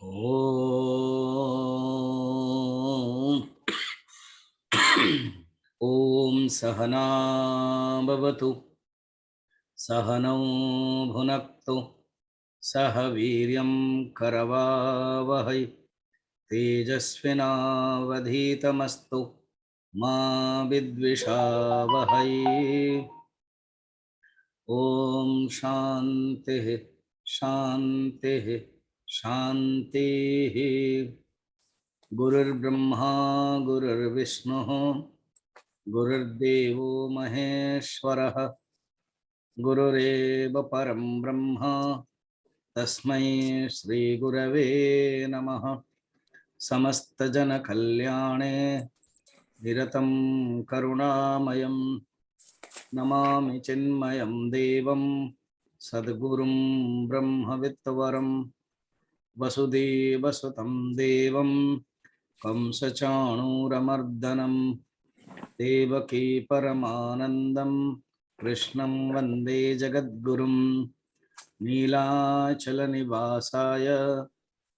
ॐ ॐ सहना भवतु सहनौ भुनक्तु सह वीर्यं करवावहै तेजस्विनावधीतमस्तु मा विद्विषावहै। ॐ शान्तिः शान्तिः शान्तिः। गुरुर्ब्रह्मा गुरुर्विष्णुः गुरुर्देवो महेश्वरः गुरुरेव परं ब्रह्म तस्मै श्रीगुरवे नमः। समस्तजनकल्याणे निरतं करुणामयं नमामि चिन्मयं देवं सद्गुरुं ब्रह्मविद्वरं वसुदेवसुतं देवं कंसचाणूरमर्दनं देवकी परमानन्दं कृष्णं वन्दे जगद्गुरुं। नीलाचलनिवासाय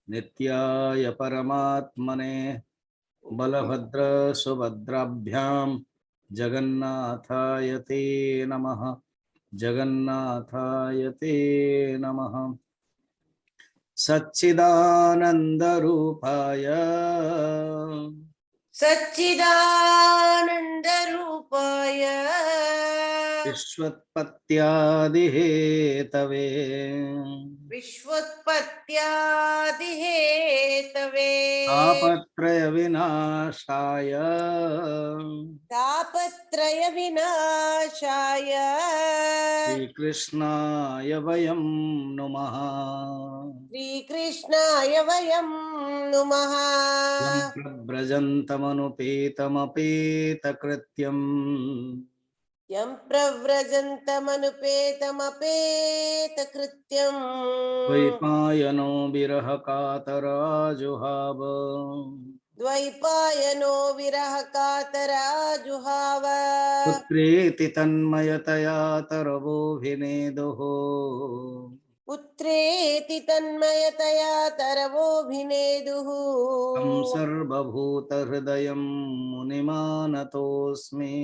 नित्याय परमात्मने बलभद्रसुभद्राभ्यां जगन्नाथाय ते नमः। जगन्नाथाय ते नमः। सच्चिदानन्दरूपाय सच्चिदानन्दरूपाय विश्वोत्पत्त्यादिहेतवे विश्वोत्पत्त्यादिहेतवे तापत्रयविनाशाय तापत्रयविनाशाय श्रीकृष्णाय वयं नुमः। श्रीकृष्णाय वयं नुमः। यं प्रव्रजन्तमनुपेतमपेतकृत्यम् यं प्रव्रजन्तमनुपेतमपेतकृत्यम् द्वैपायनो विरहकातराजुहाव द्वैपायनो विरहकातराजुहाव पुत्रेति तन्मयतया तरवोऽभिनेदुः पुत्रेति तन्मयतया तरवोऽभिनेदुः तं सर्वभूतहृदयं मुनिमानतोऽस्मि।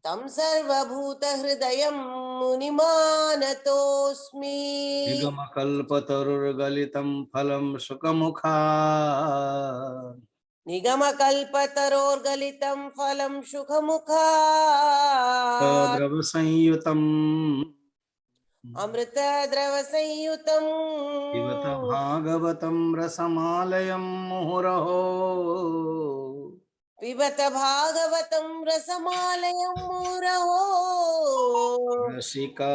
तं सर्वभूतहृदयं मुनिमानतोऽस्मि। निगमकल्पतरुर्गलितं फलं शुकमुखात् निगमकल्पतरोर्गलितं फलं सुखमुखात् द्रवसंयुतम् अमृतद्रवसंयुतम् पिबत भागवतं रसमालयं मुहुरहो पिबत भागवतं रसमालयं मुहुरहो रसिका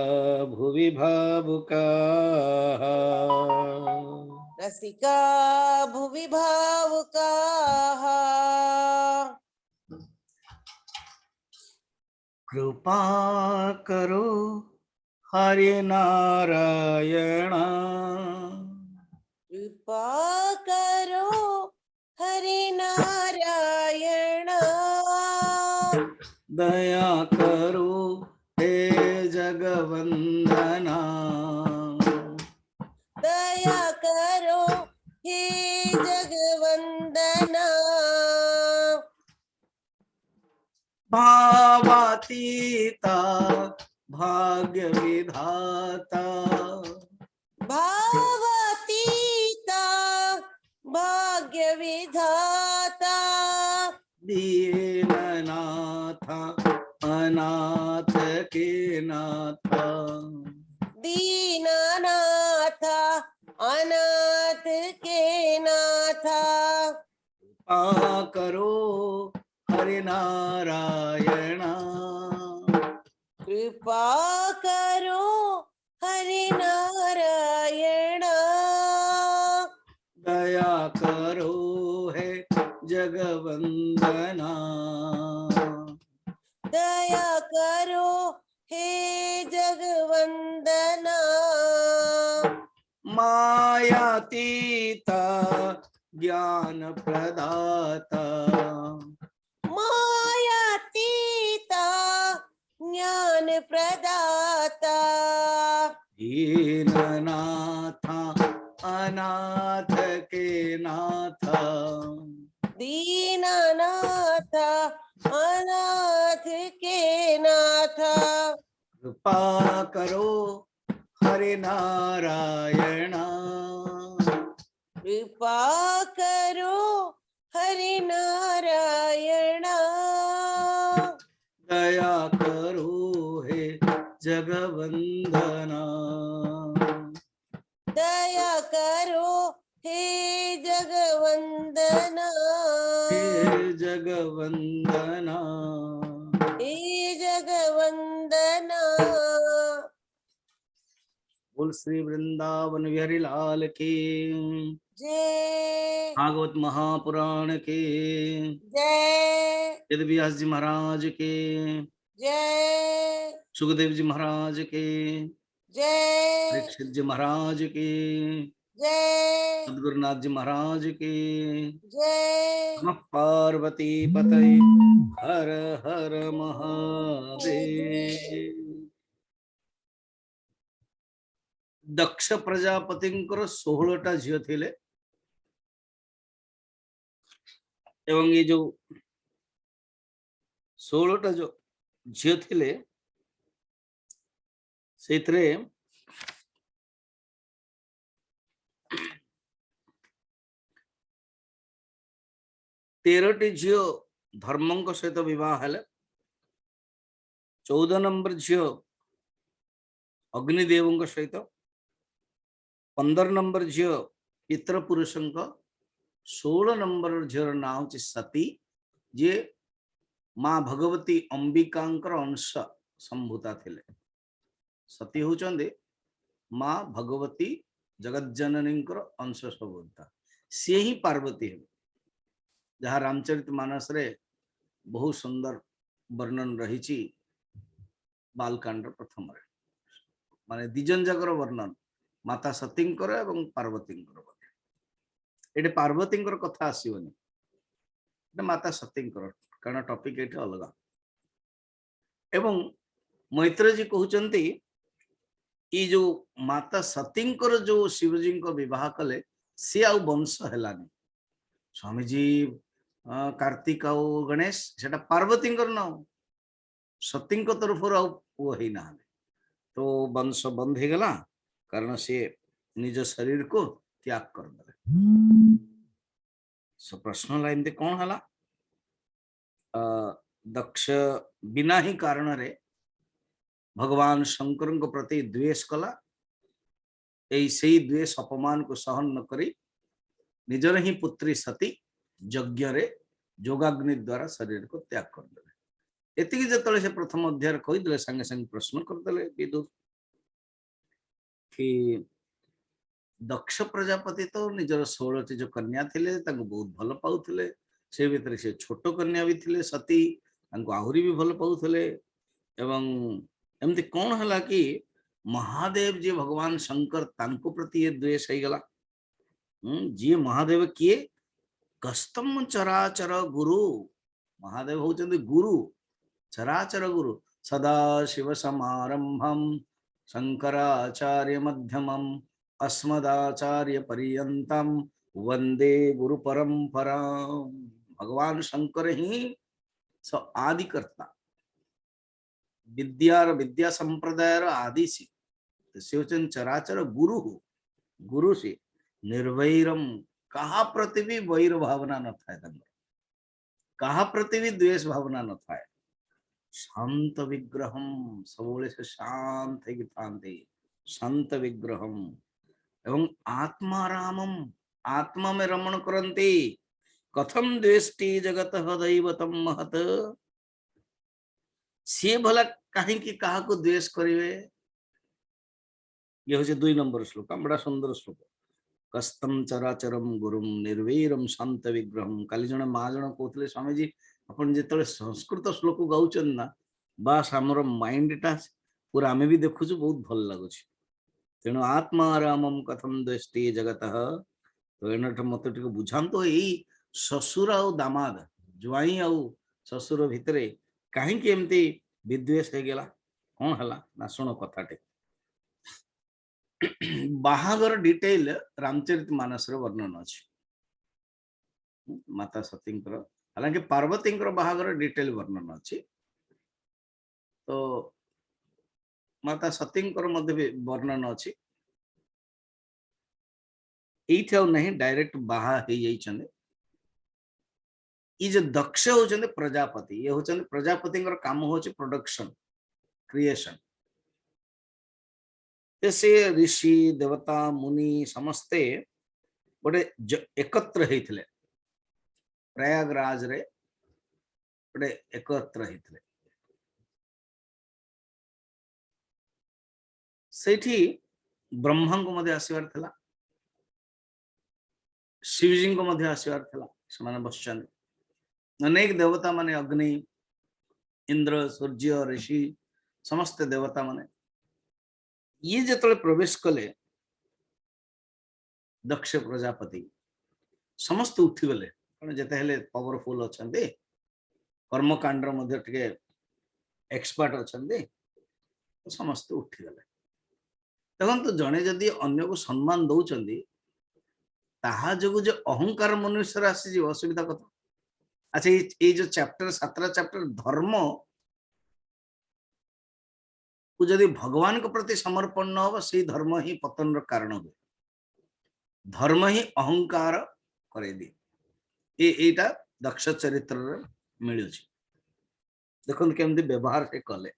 भुवि भावुकाः रसिका भुवि भावुकाः। कृपा करो हरि नारायण कृपा करो हरि नारायण दया करो हे जगवंदना दया करो हे जगवंदना भावातीता भाग्य विधाता भावातीता भाग्य विधाता दीननाथा अनाथ के नाथा दीननाथा अनाथ के नाथा कृपा करो हरि नारायण कृपा करो हरि नारायण दया करो है जगवंदना दया करो हे जगवंदना मायातीता ज्ञान प्रदाता मायातीता ज्ञान प्रदाता दीननाथा अनाथ के नाथ, दीनानाथ अनाथ के नाथ, कृपा करो हरि नारायण, कृपा करो हरि नारायण, दया करो हे जगवंदना, दया करो हे जगवंदना, हे जगवंदना। हे जगवंदना। बोल श्री वृंदावन बिहारी लाल की, जय भागवत महापुराण की, जय वेद व्यास जी महाराज के, जय सुखदेव जी महाराज के, जय परीक्षित जी महाराज के, जय सदगुरुनाथ जी महाराज के। जय। नमः पार्वती पतये हर हर महादेव। दक्ष प्रजापतिंकर 16टा झील थिले एवं ये जो 16टा जो झील थिले सेतरे 13टी झील धर्मंक सहित विवाह हेले, 14 नंबर झील अग्निदेव सहित, 15 नंबर झील पितृ पुरुष, 16 नंबर झील ना हूँ सती, जे माँ भगवती अंबिकांकर अंश संभूता थिले। सती होचंदे माँ भगवती जगज्जननींकर अंश संभूता, सी ही पार्वती है जहाँ रामचरित मानस रे बहुत सुंदर वर्णन रही बालकांड प्रथम रे, माने दिजन जगर वर्णन माता सतींकर एवं पार्वतींकर। एटे पार्वतींकर कथा आसीबनी, एटे माता सतींकर, कारण टॉपिक एटे अलग। एवं मैत्र जी कहउचंती ये जो माता सतींकर जो शिवजी को विवाह कले सी आउ वंश हेलानी। स्वामी जी कार्तिक आउ गणेश सेटा पार्वतींकर ना, सतींक तरफ आउ पुओ ही ना, तो वंश बंद हो गला, कारण से निज शरीर को त्याग कर दे। सो प्रश्न लाइन दे कौन हला, दक्ष बिना ही कारण रे भगवान शंकर को प्रति द्वेष कला, से द्वेष अपमान को सहन न करी निजर ही पुत्री सती यज्ञ रे जोगाग्नि द्वारा शरीर को त्याग कर दे। एतिकी जतले से प्रथम अध्याय कहीदे संगे संगे प्रश्न करदे विदुर कि दक्ष प्रजापति तो निजर 16टी जो कन्या थिले तांको बहुत भल पाउथिले, से भितर से छोट कन्या भी थिले सती, तांको आहुरी भी भल पाउथिले। एवं एमती कौन हला कि महादेव जी भगवान शंकर तांको प्रति ये द्वेष हो गला। जी महादेव किए, कस्तम चराचर गुरु, महादेव होचंदी गुरु, चराचर गुरु, सदा शिव समारंभम शंकराचार्य मध्यमम अस्मदाचार्य पर्यंतम वंदे गुरु परंपरा। भगवान शंकर ही स आदि करता, विद्या संप्रदाय आदि से होचन चराचर गुरु, गुरु से निर्वैरम, कहा प्रति भी वैर भावना न था, कहा प्रति भी द्वेष भावना न था। शांत विग्रहम, सबोले से शांत है, शांत विग्रहम एवं आत्मारामम, आत्मा में रमण करन्ति। कथम द्वेष्टि जगत दैवतम महत, सी भला कहीं की कहा को द्वेष करिवे। ये होचे 2 नंबर श्लोक, बड़ा सुंदर श्लोक। कस्तम चराचरम गुरुम निर्वीरम शांत विग्रहम। काली जने माँ जन कहते स्वामी जी अपन जिते संस्कृत श्लोक गाउचन ना, बास आमर माइंड टा पूरा आमे भी देखु बहुत भल लगुच। तेणु आत्मारामम कथम द्वेष्टि जगत, तो एनठ मत टिके बुझांतो एई ससुर आ दामाद ज्वाई आ ससुर भितरे कहीं एमती विद्वेष हो गला, कौन हला ना सुनो कथाटे। बाहागर डिटेल रामचरित मानस वर्णन अच्छी माता सती हालांकि पार्वती बाहागर डिटेल वर्णन अच्छी तो माता सती वर्णन अच्छी ये नहीं डायरेक्ट बाहा हो जाइछन्ते ये जो दक्ष होचन्ते प्रजापति ये होचन्ते प्रजापति काम होची प्रोडक्शन क्रिएशन से ऋषि देवता मुनि समस्ते गोटे एकत्र होइथिले प्रयागराज रे गोटे एकत्र होइथिले सेठी ब्रह्मा को मध्य आसीबार थिला शिवजी को मध्य आसीबार थिला समान बसचन अनेक देवता माने अग्नि इंद्र सूर्य ऋषि समस्त देवता माने ये जतले प्रवेश कले दक्ष प्रजापति समस्त उठी गले कारण जते हेले पावरफुल अछंदे कर्मकांड मध्य टिके एक्सपर्ट अछंदे तो समस्त उठी गले देखो तो जने जदि अन्य को सम्मान दउचंदी ताहा जगु जो अहंकार मनुष्य आसी असुविधा कथा अच्छा ये जो चैप्टर 17 चैप्टर धर्म को जदि भगवान के प्रति समर्पण न हो से धर्म ही पतन कारण हुए धर्म ही अहंकार करे दिए एटा दक्ष चरित्र मिलू देखो केमती व्यवहार से कले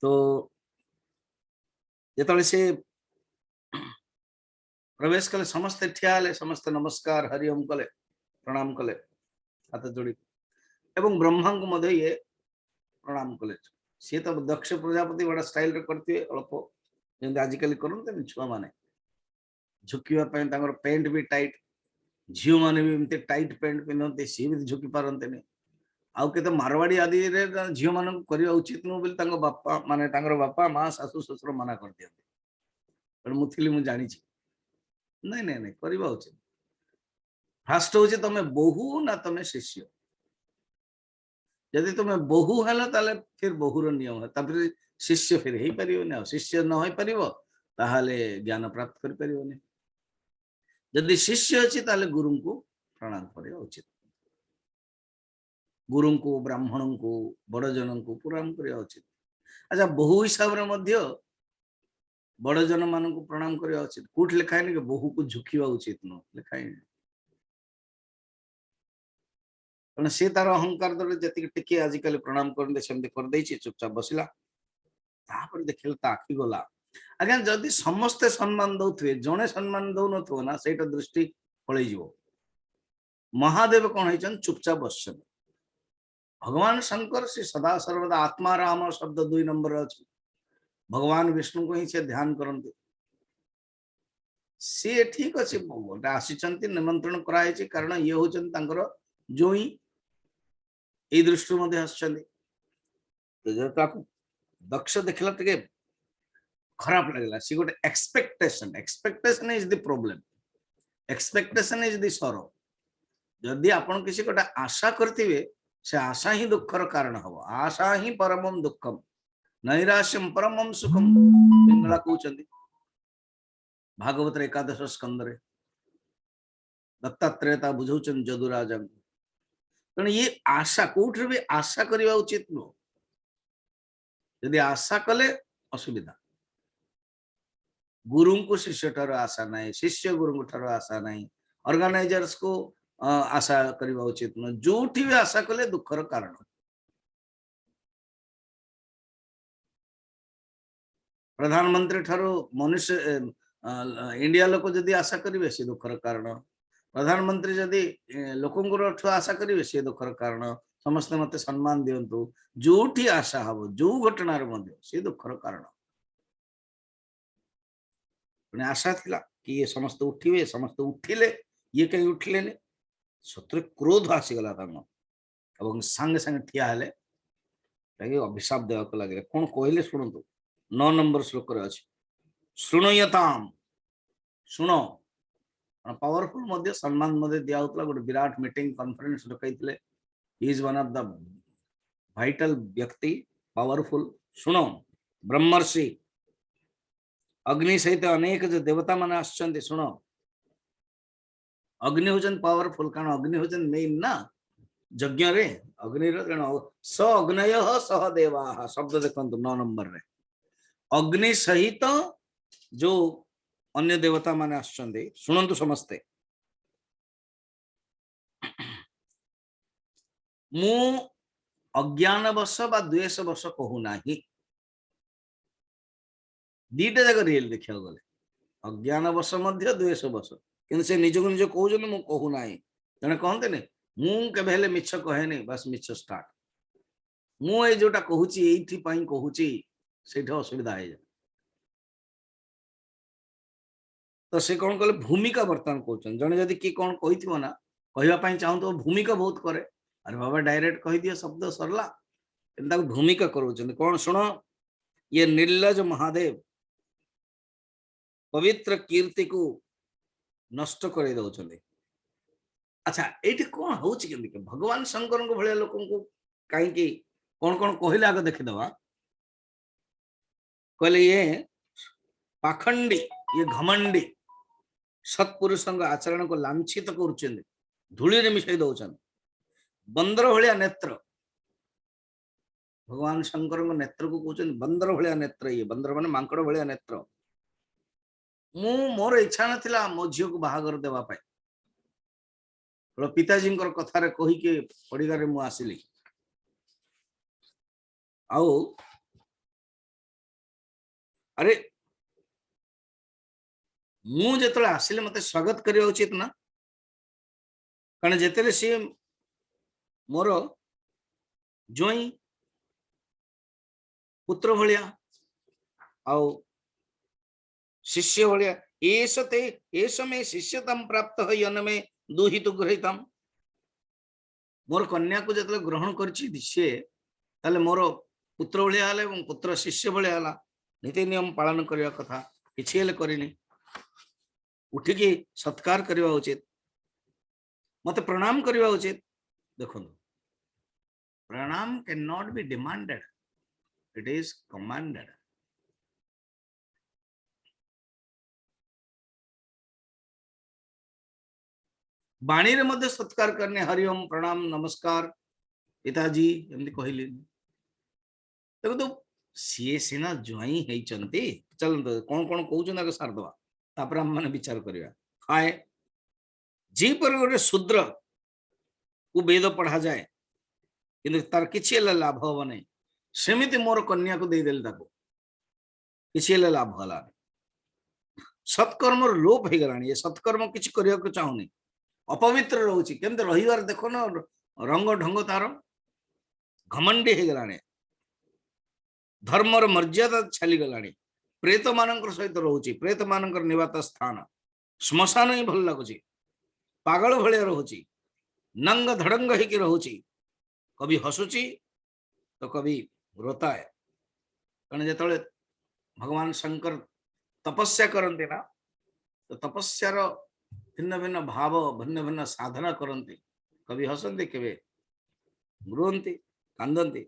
तो जिते से प्रवेश कले समस्ते ठिया समस्ते नमस्कार हरिओम कले प्रणाम कले हाथ जोड़ी एवं ब्रह्मा को मध्य ये प्रणाम कले सी तो दक्ष प्रजापति बड़ा स्टाइल रे करते अल्प जंदे आजिकल करते छुआ माने झुकिवा पेंट भी टाइट झील माने भी एमती टाइट पेंट पिंधते सी भी झुकी पारते नहीं आउ के मारवाड़ी आदि झील मान करवा उचित नुह बोली बापा माने बापा माँ शाशु शशुर मना कर दिखते मुझे मुझे जानी नहीं नहीं नहीं करवा उचित फास्ट हूँ तुम बहु ना तुम शिष्य यदि तुम बहु है ताले फिर बहुर नियम है फिर शिष्य फिर हो पार शिष्य न हो पार ज्ञान प्राप्त कर पारे जदि शिष्य अच्छी ताले गुरु को प्रणाम करवा उचित गुरु को ब्राह्मण को बड़जन को प्रणाम करवा उचित अच्छा बहु हिसाब रे बड़जन मान को प्रणाम करवा उचित कौट लिखाए कि बहु को झुकवा उचित न लिखाए कारण सी तार अहंकार जी टिके आजिकल प्रणाम कर चुपचाप बसला देखिए आखि गला आज्ञा जदि समस्ते सम्मान दौथे जड़े सम्मान दौन थो ना से दृष्टि पलैज महादेव कौन है चुपचाप बस भगवान शंकर से सदा सर्वदा आत्मा राम शब्द 2 नंबर अच्छी भगवान विष्णु को ही से ध्यान करते सी ठीक अच्छे गोटे आसी निमंत्रण कराई कारण ये हूँ जोई ये दृष्टि आस दक्ष देखला टे खराब लगला सी गोटे expectation is the problem expectation is the सरो जदि आपण किसी गोटे आशा करथिबे से आशा ही दुखर कारण हबो आशा ही परमम दुखम नैराश्यम परमम सुखम पिंगला कहउचंदी भागवत एकादश स्कंद रे दत्तात्रेय बुझौचन जदुराजा तेणु ये आशा कौट भी आशा करवा उचित नुह यदि आशा कले असुविधा गुरु को शिष्य ठार आशा ना शिष्य गुरु ठार आशा ना ऑर्गेनाइजर्स को आशा करवा उचित नुह जो भी आशा कले दुखर कारण प्रधानमंत्री ठारो मनुष्य इंडिया लोक जदि आशा करेंगे से दुखर कारण प्रधानमंत्री जदि लोक आशा करेंगे से दुखर कारण समस्त मत सम्मान दिंतु जो आशा हम जो घटना से दुखर कारण आशा थिला कि ये समस्त उठिबे समस्त उठिले ये कहीं उठिले सतरे क्रोध आसीगला और सांगे सांगे ठिया हेले अभिशाप देवाक लगे कौन कहले शुणु 9 नंबर श्लोक अच्छे शुणयताम शुण पावरफुल सम्मान दिया गोटे विराट मीटिंग कॉन्फ्रेंस रखते is one of the vital व्यक्ति पावरफुल शुण ब्रह्मर्षि अग्नि सहित अनेक जो देवता मान आछंती सुनो अग्नि होचन पावरफुल कारण अग्नि होचन मेन ना यज्ञ रे अग्नि स अग्नय सह देवा शब्द देखंतु 9 नंबर रे अग्नि सहित जो अन्य देवता माने आछंती सुनंतु समस्ते मु अज्ञान वर्ष बा द्वेष वर्ष कहू नाही दीटा जगह रियल देखिया गले अज्ञान वर्ष मध्य द्वेष वर्ष किंतु से निज को निज कहउजन मु कहू नाही जने कहते ने मु केबे हेले मिछ कहे नहीं बस मिछ स्टार्ट मु ए जोटा कहूची एठी पई कहूची सेठो असुविधा है तो से कौन कले भूमिका वर्तमान कहउछन जने जदी की कौन कहिथिबो ना कहवा पई चाहू तो भूमिका बहुत करे अरे बाबा डायरेक्ट कहि दियो शब्द सरला एंता भूमिका करूछन कौन सुनो ये निर्लज महादेव पवित्र कीर्ति को नष्ट कर दउछन अच्छा एठी कौन होउची के भगवान शंकर को भले लोकन को काई की कौन कौन कहले आगे देखि दवा कहले ये पाखंडी ये घमंडी सत्पुरुषों आचरण को लांछित कर धूली रे मिसाई दउछन बंदर भलिया नेत्र भगवान शंकर नेत्र को कहते बंदर भलिया नेत्र ये बंदर माने मांकड़ भलिया नेत्र मु मोर इच्छा नथिला मो झियो को बाहागर देवा पाई पिताजी कथा रे कही के पड़िगारे मु आसिली आउ अरे मु जेतले आसिले मते स्वागत करिया उचित ना कारण जेतले सी मोर जोई पुत्र भलिया आउ शिष्य भलिया एसते एसमे शिष्यतम प्राप्त हयन में दुहित गृहीतम मोर कन्या को जतले ग्रहण करछि दिसे ताले मोर पुत्र भलिया हले एवं पुत्र शिष्य भलिया हला नीति नियम पालन करिया कथा किछि हेले करिनी उठिकी सत्कार करिवा उचित मते प्रणाम करिवा उचित देखो प्रणाम can not be demanded it is commanded बाणी रे मध्य सत्कार करने हरिओम प्रणाम नमस्कार पिताजी एमती कहले देखो तो सी सीना ज्वाई हेचंती चल कौन कौन कहउछन आगे सार दवा तापर हम माने विचार करिया हाय जी पर गोटे शूद्र को वेद पढ़ा जाए किंतु तार किछि लाभ हो नहीं सेमिति मोर कन्या को दे देल ताको किछि लाभ हला सत्कर्म लोप हो गलानी ये सत्कर्म किछि करिया को चाहुनी अपवित्र रहउछि केमते रहिवार देखो न रंग ढंग तार घमंडी हो गलानी धर्मर मर्यादा छाली गलानी प्रेत मानकर सहित रोची प्रेत मानकर निवास स्थान श्मशान ही भल लगुची पागल भलिया रोची नंग धड़ंग होकी रोची कभी हसुची तो कभी रोताए कारण जो भगवान शंकर तपस्या करते ना तो तपस्यार भिन्न भिन्न भाव भिन्न भिन्न साधना करते कभी हसंती केवे रोती कांदती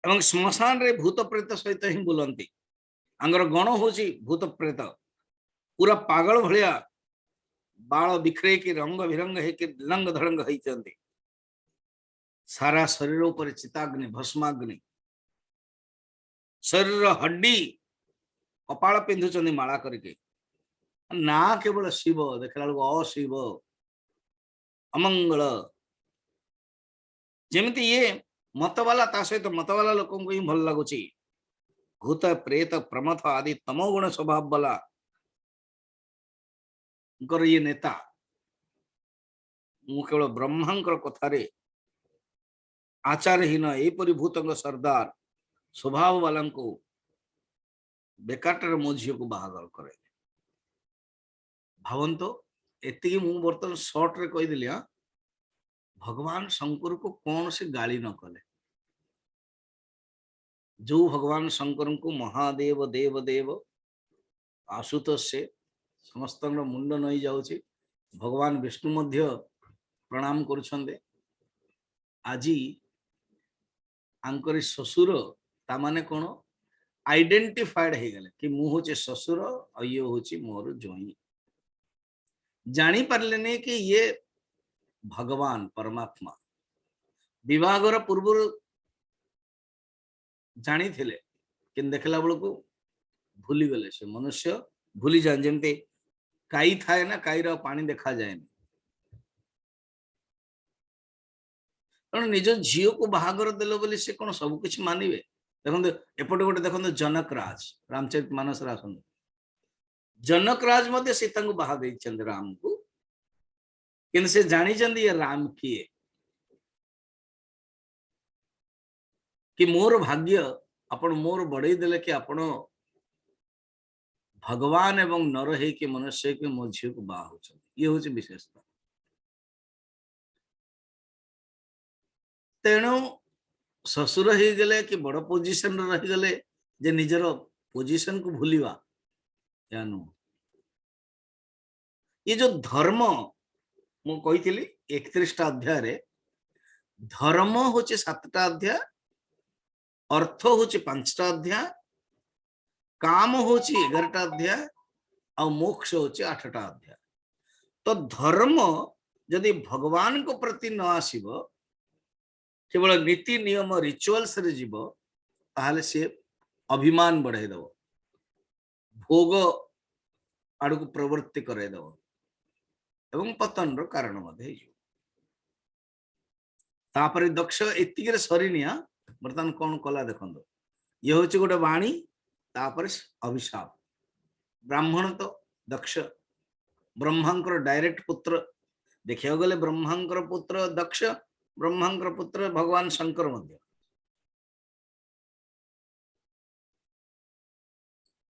एवं श्मशान रे भूत प्रेत सहित ही बुलंती आंगर गण होची भूत प्रेत पूरा पागल भलिया बाल बिखरे की रंग विरंग है कि लंग धड़ंग होती सारा शरीर पर चिताग्नि भस्माग्नि शरीर हड्डी कपाल पिंधुचंदी माला करके ना केवल शिव देखला अशिव अमंगल जेमिति ये मतवाला ता सहित मतवाला लोकों को ही भल लगुची भूत प्रेत प्रमथ आदि तमोगुण स्वभाव वाला ये नेता मु केवल ब्रह्मांकर कथारे आचारहीन एपरी भूतंग सरदार स्वभाव वाला को बेकाटर मो झी को बाहागर करे भावंतो एति मु बर्तन शॉर्ट रे कहि दिलिया भगवान शंकर को कौन से गाली न कले जो भगवान शंकर को महादेव देव देव आशुतोष से समस्त मुंड नई जाउछि भगवान विष्णु मध्य प्रणाम करुछंदे आजी आंकरी ससुर ता माने कोन आइडेंटिफाइड हे गले कि मु होचे ससुर और ये होची मोर जोई जानी पारले ने कि ये भगवान परमात्मा विवाहर पूर्व जानी थिले कि देखला बेल को भूली गले से मनुष्य भूली जाए जमते काई थाए ना काई पानी देखा जाए कारण निज झील को बाहागर देल बोली से कौन सब किछि मानिबे देखो एपटे गोटे देखो जनक राज रामचरित मानस आसंत जनक राज मध्य सीता को बाहा दे राम को किंतु से जानी ये राम किए कि मोर भाग्य आपण मोर बढ़ई देले कि आपण भगवान एवं नर है कि मनुष्य के मो झी को बाहा हो ये हूँ विशेषता तेणु ससुर ही गले कि बड़ पोजिशन रही गले जे निजर पोजिशन को भूलिवा या नु ये जो धर्म मु कही 31 अध्याय रे धर्म होचे 7 अध्याय अर्थ होचे 5 अध्याय काम होचे 11 अध्याय और मोक्ष होचे 8 अध्याय तो धर्म यदि भगवान को प्रति न आसीबो केवल नीति नियम रिचुअल्स रे जीव ताहले से अभिमान बढ़ाई दब भोग आड़ को प्रवृत्ति कराई दब एवं पतन रो कारण तापर दक्ष एतिक सरीनिया बर्तमान कौन कला देखो ये हूँ गोटे वाणी तापर अभिशाप ब्राह्मण तो दक्ष ब्रह्मांकर डायरेक्ट पुत्र देखिया गले ब्रह्मांकर पुत्र दक्ष ब्रह्मांकर पुत्र भगवान शंकर मध्य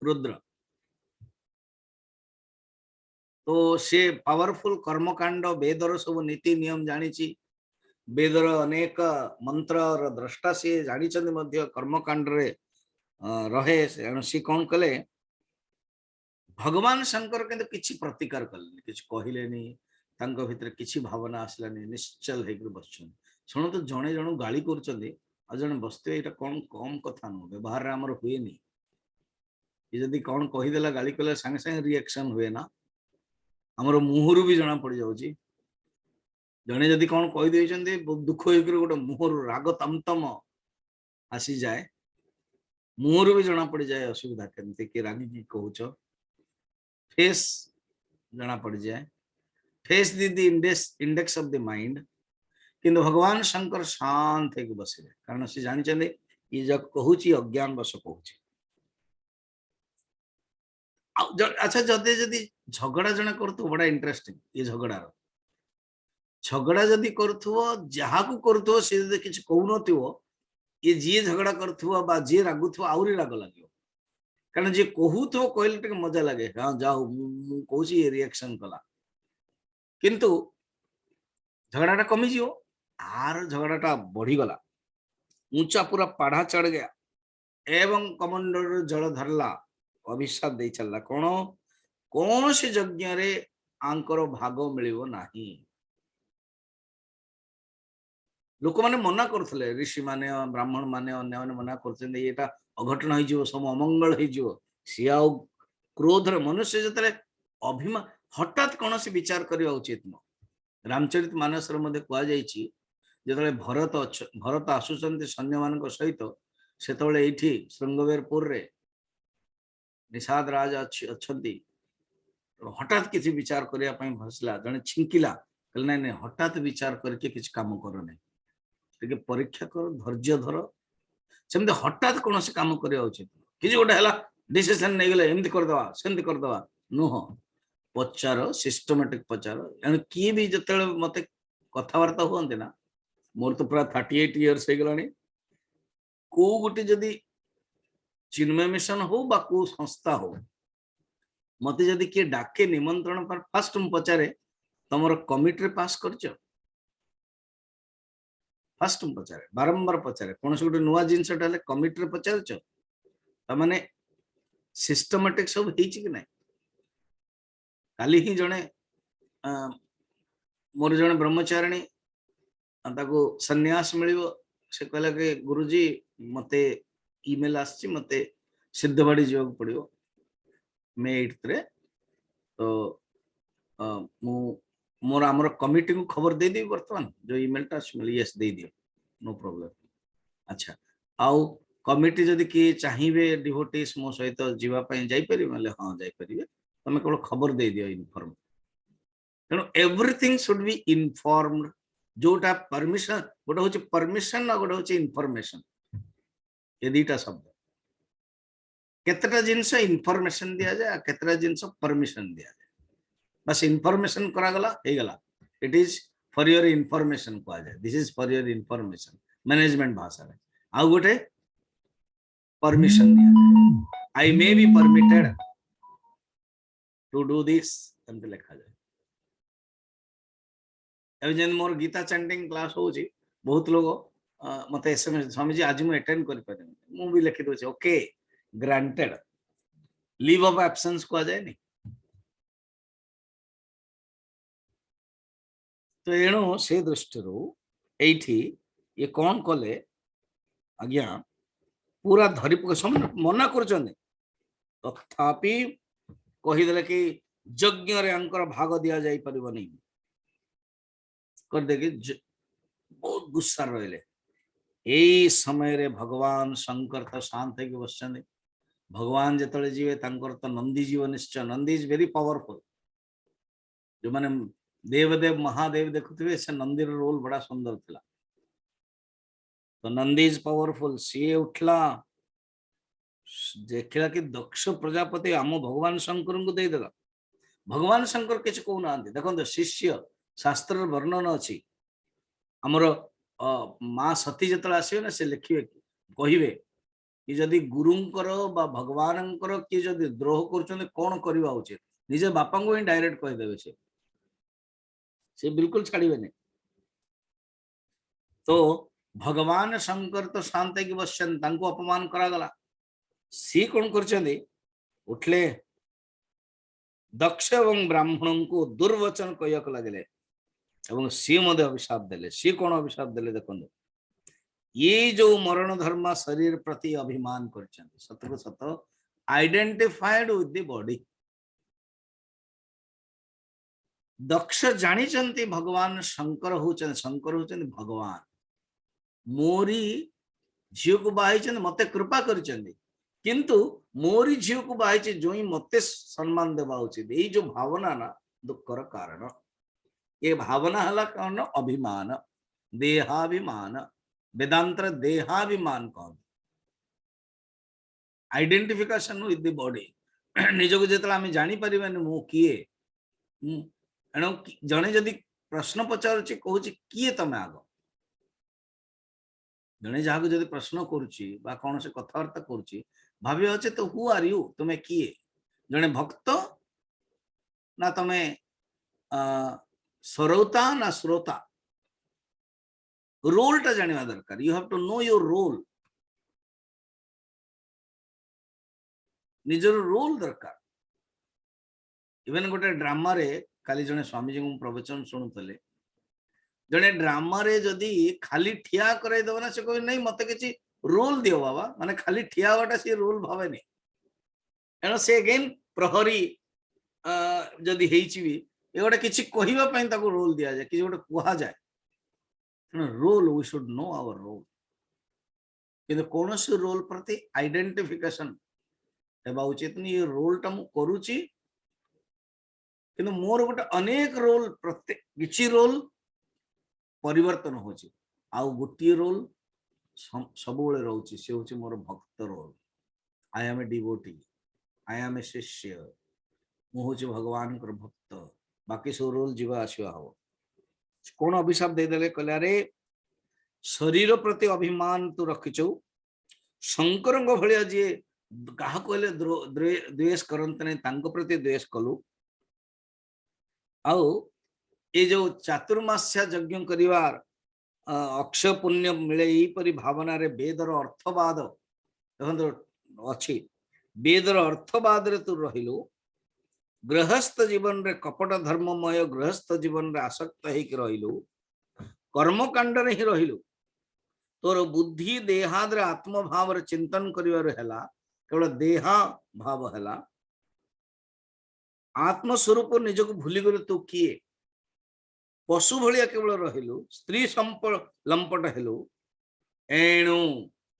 रुद्र तो से पावरफुल कर्मकांड वेदर सब नीति नियम जानी वेदर अनेक मंत्र द्रष्टा से जानी कर्मकांड रे रहे सी कौन कले भगवान शंकर के किसी प्रतिकार कले किसी कहले तांको भितर किसी भावना आसलानी निश्चल होकर बस शुणु तो जड़े जन गाली कर जड़े बसते यहाँ कौन कम कथा नुह व्यवहार आमर हुए जदि कौन कहीदेला गाली कले सांगे सांगे रिएक्शन हुए ना आमर मुहरु भी जना पड़ जाऊँगी जड़े जदि कौन कहीदे दुख होकर गोटे मुहर राग तमतम आसी जाए मुहरु भी जना पड़ जाए असुविधा केमती कि रागी की कहूच फेस जना पड़ जाए face the index of the mind किंतु भगवान शंकर शांत है बस कारण से जानी ये जब कहूँ अज्ञान बस कहूँ अच्छा जदि जदि झगड़ा जने करथु बड़ा इंटरेस्टिंग ये झगड़ा जदि करथु जहा को करथु से जदि किछ कहउनथिवो ये जी झगड़ा करथु बा जी रागुथु आउरी राग लागियो कारण जे कहूथो कहले टिक मजा लागे हां जाओ मु कहूची ये रिएक्शन कला किंतु झगड़ाटा कमी जियो आर झगड़ाटा बढ़ी गला ऊंचा पूरा पाढ़ा चढ़ गया एवं कमंडल जल धरला अभिशाप दे चलला कौन से यज्ञ रे आंकर भाग मिलिबो नाही लोक माने मना करथले ऋषि माने ब्राह्मण माने अन्य माने मना करथले एटा अघटन होई जिवो सब अमंगल होई जिवो सिया क्रोध रे मनुष्य जतले अभिमान हठात कौन से विचार करवा उचित न रामचरित मानस मध्ये कह जाइछि जतले भरत आसुचंती सैन्य मान सहित सेतबेले एठी श्रृंगवेरपुर रे निषाद राज अच्छी हठात किसी विचार करने भसला जड़े छिंकिला कहले नहीं नहीं हठात विचार करके किसी काम कर नहीं परीक्षा कर धैर्य धर सेमती हठात कौन से काम करवा उचित किसी गोटे है डिसीजन नहीं गले एमती करदे सेमती करदे नुह पचार सिस्टमेटिक पचार एण किए भी जो मत कथबार्ता हुए ना मोर तो पूरा 38 इयर्स हो गलानी को गोटे जदि चिन्मय मिशन हो बा को संस्था हो मत जदि किए डाके निमंत्रण पर फास्ट मु पचारे तुम कमिटी पास कर फास्ट मु पचारे बारंबार पचारे कौन से गोटे नुआ जिनस कमिटी पचार मैंने सिस्टमेटिक सब कि ना काली ही जड़े मोर जड़े ब्रह्मचारिणी सन्यास मिल से कहला कि गुरुजी मते ईमेल आछि मते सिद्धवाड़ी जीवा पड़ियो मे 8 रे तो मु मोर हमर कमिटी को खबर दे दी वर्तमान जो ईमेल टा यस दे दियो नो प्रॉब्लम। अच्छा आउ कमिटी जदि किए चाहिए डिवोटीज मो सहित जीवा जाई परिबे माले हां जाई परिबे तमे केवल खबर दे दियो इन्फॉर्म तेणु एवरीथिंग शुड बी इन्फॉर्म्ड जोटा परमिशन गोटे हूँ परमिशन और गोटे हूँ इनफॉरमेशन ये दीटा शब्द केतेटा जिनस इनफॉरमेशन दिया जाए केतेटा जिनस परमिशन दिया जाए बस इनफॉरमेशन करा गला हे गला it is for your information कहा जाए this is for your information management भाषा रे आउ गोटे परमिशन दिया जाए I may be permitted to do this एंत लिखा जाए एवं मोर गीता चैंटिंग क्लास होची बहुत लोग मते एसएमएस स्वामी जी आज मु अटेंड कर पारे मु भी लिखि दोचे okay granted leave of absence को जाए नहीं तो एणु से दृष्टि एठी ये कौन कले आज्ञा पूरा धरी मना कर तथापि कहीदे कि यज्ञ रे अंकर भाग दिया जाई परिबनी कर देखि बहुत गुस्सा रहिले यही समय रे भगवान शंकर तो शांत है बसचंदे भगवान जेतले जीवे तांकर तो नंदी जीव निश्चय नंदी इज वेरी पावरफुल जो माने देवदेव महादेव देखुथिबे से नंदी रो रोल बड़ा सुंदर थिला तो नंदी इज पावरफुल सी उठला देखला कि दक्ष प्रजापति आम भगवान शंकर को दे देला भगवान शंकर किछ कहू ना देखो शिष्य शास्त्र वर्णन अछि हमर माँ सती जतले आसीबे ना से लिखिबे कहिबे कि जदि गुरुंकर बा भगवानंकर कि जदि द्रोह करछन कोन करबा उचित निजे बापा को ही डायरेक्ट कहि देबे से बिल्कुल छाड़िबे नहीं तो भगवान शंकर तो शांत की बसन तांको अपमान करा गला सी कौन करछंदी उठले दक्ष एवं ब्राह्मण को दुर्वचन कहक लगे एवं सी मध्य अभिशाप देले सी कौन अभिशाप देले देखो ये जो मरण धर्म शरीर प्रति अभिमान करछंदी सत को सत आइडेंटिफाइड विथ द बॉडी दक्ष जानी चंती भगवान शंकर होचंदी भगवान मोरी झील को बाही मते कृपा करिचंदी किंतु मोरी झील को बाही जो ही मते सम्मान देवा उचित ये जो भावना ना दुखर कारण ये भावना हला कारण अभिमान देहाभिमान वेदांतर देहाभिमान कौन आइडेंटिफिकेशन विथ द बॉडी निजको जेतला आमे जानि परिबानी मु किए एणु जने जदि प्रश्न पचारुची कहूची किए तमे आगो जने जहाको जदि प्रश्न करुची बा कौन से कथबार्ता करुची भाभी अच्छे तो हु आर यू तुम्हें किए जने भक्त ना तमे श्रोता ना श्रोता रोल टा जानिबा दरकार you have to know your role निजर रोल दरकार इवन गोटे ड्रामा रे काली जने स्वामी जी को प्रवचन शुणुतले जने ड्रामा रे जदि खाली ठिया कराई दबो ना से कहे नहीं मते किछि रोल दियो बाबा माने खाली ठिया वाटा से रोल भावे नहीं एनो से अगेन प्रहरी जदि हेइछि भी ए गोटे किछि कहिबा पई ताको रोल दिया जाय कि गोटे कुहा जाय role we should know our role किंतु कोनोसी रोल प्रति आइडेंटिफिकेशन हेबा उचित नहीं ये रोल टा मु करूची किंतु मोर गोटे अनेक रोल प्रत्येक किछि रोल परिवर्तन होची आउ गोटे रोल सब बेले रहउची से होची मोर भक्त role I am a devotee I am a शिष्य मु होची भगवान कर भक्त बाकी सब रोल जीवा आसीवा हो कौन अभिशाप दे देले कहले रे शरीर प्रति अभिमान तू रखिचौ शंकर भलिया जी कहा कहले द्वेष करंत नहीं तांको प्रति द्वेष कलु आउ ये जो चातुर्मास्या यज्ञ करिवार अक्षय पुण्य मिले यही परी भावना रे वेदर अर्थवाद देखो अच्छी वेदर अर्थवाद रे तू रहिलु गृहस्थ जीवन रे कपट धर्ममय गृहस्थ जीवन रे आसक्त हेक रहिलु कर्मकांड रे ही रहिलु तोर बुद्धि देहाद्र आत्म भाव चिंतन करिवार हैला केवल देहा भाव हैला आत्म स्वरूप निजक भूली गले तू किए पशु भलिया केवल रहिलु स्त्री लंपट हेलु एणु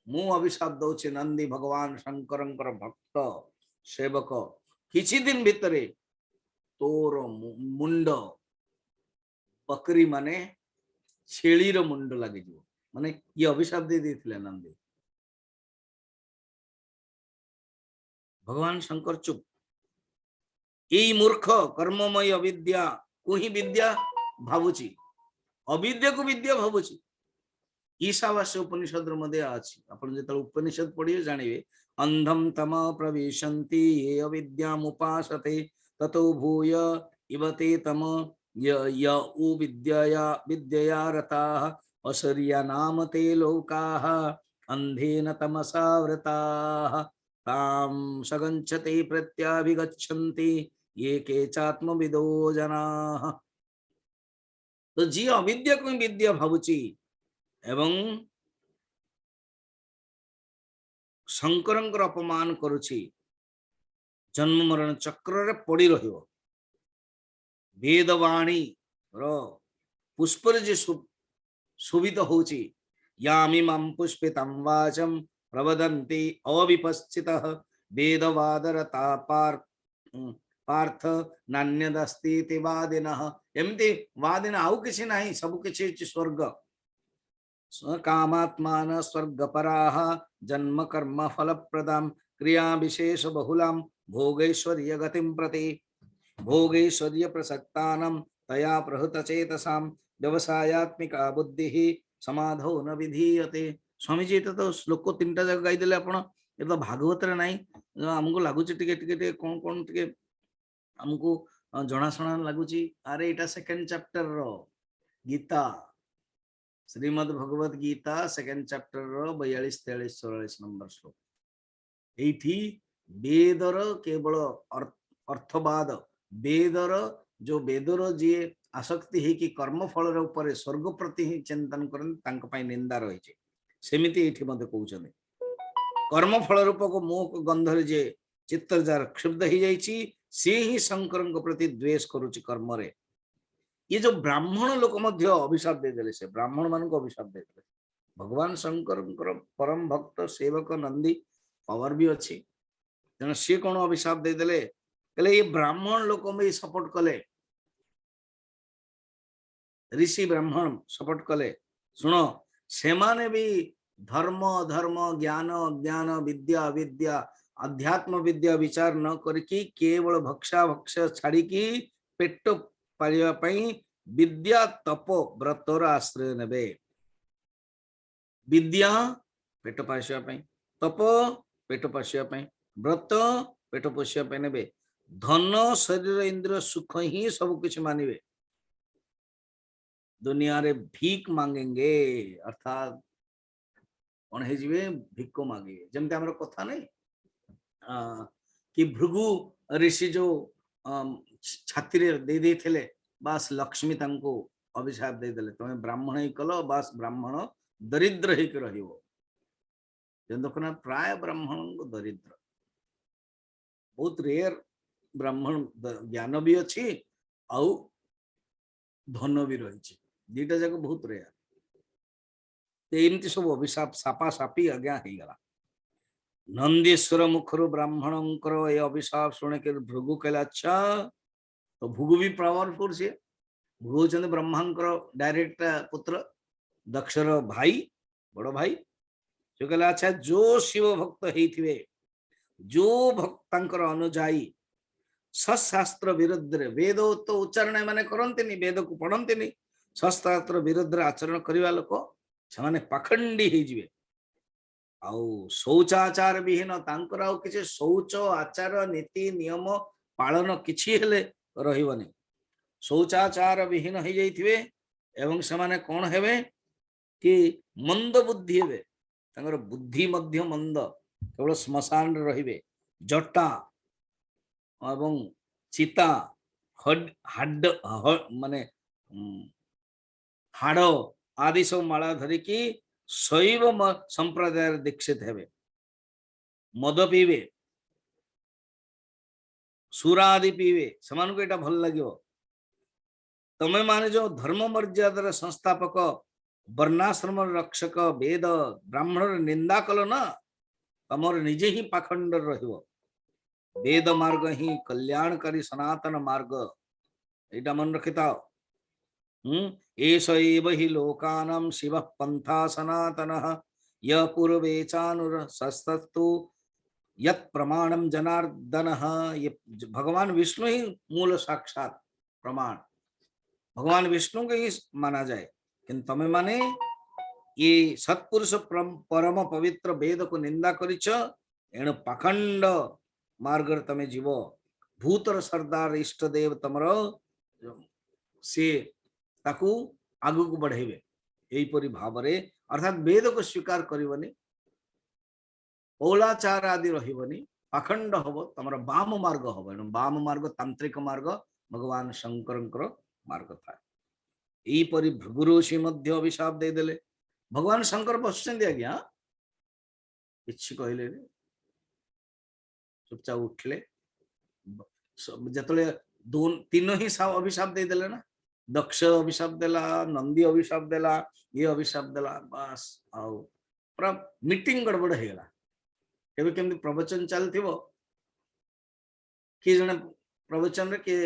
मु अभिशाप दौछि नंदी भगवान शंकरंकर भक्त सेवक किछि दिन भितरे तोर मुंड बकरी माने छेलीर मुंड लगे माने ये अभिशाप दे देथिले नंदी भगवान शंकर चुप यही मूर्ख कर्ममय अविद्या को ही विद्या भावुची अविद्या को विद्या भावुची ईशावास्य उपनिषद मध्य अछि आपण जेतल उपनिषद पढिए जानिबे अंधम तम प्रविशन्ति ये अविद्यामुपासते ततो भूय इवते तम य उ विद्यया रताः असर्या नाम ते लोकाः अंधेन तमसा वृताः ताम सगंच्छते प्रत्याभिगच्छन्ति ये केचात्मविदो जनाः। तो जी अविद्या को विद्या भावुची एवं शंकरंकर अपमान करुछि जन्म मरण चक्र रे पड़ी रहियो वेदवाणी रो पुष्पर जे शोभित होछि यामिमं पुष्पितं वाचम प्रवदन्ति अविपश्चितः वेदवादरता पार्थ नान्यदस्ति वादिनः एमती वादिन आउ किछि नाही सब किछि स्वर्ग कामात्मान स्वर्गपराः जन्म कर्म फलप्रदां क्रिया विशेष बहुलां भोगैश्वर्य गतिं प्रति भोगैश्वर्य प्रसक्तानां तया प्रहृत चेतसां व्यवसायात्मिका बुद्धिः समाधौ न विधीयते। स्वामी जी तो श्लोक 3टा जगह गाई देले आपण ए तो भागवत रे नाही हमको लागुची टिके टिके टिके कोन कोन टिके हमको जणाशुना लागुची अरे एटा सेकंड चैप्टर रो गीता श्रीमद् भगवत गीता सेकंड चैप्टर रो 42 43 44 नंबर श्लोक एठी वेदर केवल अर्थवाद वेदर जो वेदर जी आसक्ति है कि कर्म फल ऊपर स्वर्ग प्रति ही चिंतन करते निंदा रही सेमिति एठी मते कहउछन कर्म फल रूप को मोह गंधर जे चित्त जार क्षुब्ध हो जाइछि से ही शंकर प्रति द्वेष करुछि कर्म रे ये जो ब्राह्मण लोक मध्य अभिशाप दे देले से ब्राह्मण मान को अभिशाप दे देले भगवान शंकर परम भक्त सेवक नंदी पावर भी अच्छी तेना सी कौन अभिशाप दे देले कहले ये ब्राह्मण लोक में सपोर्ट कले ऋषि ब्राह्मण सपोर्ट कले सुनो से माने भी धर्म धर्म ज्ञान ज्ञान विद्या विद्या अध्यात्म विद्या विचार न करके केवल भक्षा भक्ष छाड़ी की पेट पालिया पई विद्या तप व्रतर आश्रय नेबे विद्या पेट पाशिया पई तप पेट पाशिया पई व्रत पेट पोषिया पई नेबे धन शरीर इंद्र सुख ही सब कुछ मानिबे दुनिया रे भीख मांगेंगे अर्थात कौन है जीवे भिक्क मांगे जमते हमर कथा नहीं कि भृगु ऋषि जो छाती रे दे दे थिले बास लक्ष्मी तंको अभिशाप दे देले तमे ब्राह्मण ही कलो बास ब्राह्मण दरिद्र ही के रहिबो देखना प्राय ब्राह्मण को दरिद्र बहुत रेयर ब्राह्मण ज्ञान भी अच्छी आउ धन भी रही दीटा जाक बहुत रेयर एमती सब अभिशाप सापा सापी आज्ञा हो गला नंदीश्वर मुखर ब्राह्मणंकर ये अभिशाप शुणे के भृगु कहला अच्छा तो भृगु भी पावरफुल से भृगु चंद ब्रह्मांकर डायरेक्ट पुत्र दक्षर भाई बड़ भाई जो कहला अच्छा जो शिव भक्त होइथिबे जो भक्तांकर अनुजाई सशास्त्र विरुद्ध वेद तो उच्चारण माने करंतिनी वेद को पढ़ंतिनी सशास्त्र विरुद्ध आचरण करिवा लोक से पाखंडी हो जिवे आउ शौचाचार विहीन तांकर आउ किछि शौच आचार नीति नियम पालन किछि हेले रहिबनी शौचाचार विहीन हो जाइथिबे एवं से माने कोन हेबे कि मंद बुद्धि हेबे तांकर बुद्धि मध्य मंद केवल श्मशान रहिबे जटा एवं चिता हाड माने हाड़ आदि सब माला धरिकी शैव संप्रदाय दीक्षित हेबे मद पीबे सुरादि पीबे सेमानकु एटा भल लागिवो तमे माने जो धर्म मर्यादार संस्थापक वर्णाश्रम रक्षक वेद ब्राह्मण निंदा कल ना तमर निजे ही पाखंड रहिबो वेद मार्ग ही कल्याणकारी सनातन मार्ग एटा मन रखिता एष एव हि लोकानां शिव पंथा सनातनः य पूर्वे चानुरसस्तु यत् प्रमाणम जनार्दनः ये भगवान विष्णु ही मूल साक्षात प्रमाण भगवान विष्णु के ही माना जाए किंतु तमे माने ये सत्पुरुष परम पवित्र वेद को निंदा करिछ एणु पाखंड मार्ग तमे जीव भूतर सरदार इष्ट देव तमर से ताकू आगु को बढ़ेबे एही परि भावरे अर्थात वेद को स्वीकार करिवनी ओलाचार आदि रहिबनी पाखंड हबो तमर वाम मार्ग हबो एणु वाम मार्ग तांत्रिक मार्ग भगवान शंकरंकर मार्ग था यही परि भृगु ऋषि मध्य अभिशाप दे देले भगवान शंकर बसचंदी आज्ञा किछि कहले चुपचाप उठले जतले तीन ही अभिशाप दे देले ना दक्ष अभिशाप देला नंदी अभिशाप देला ये अभिशाप देला बस आउ पूरा मीटिंग गड़बड़ हो गला केबे केमती प्रवचन चलथिबो कि जने प्रवचन रे के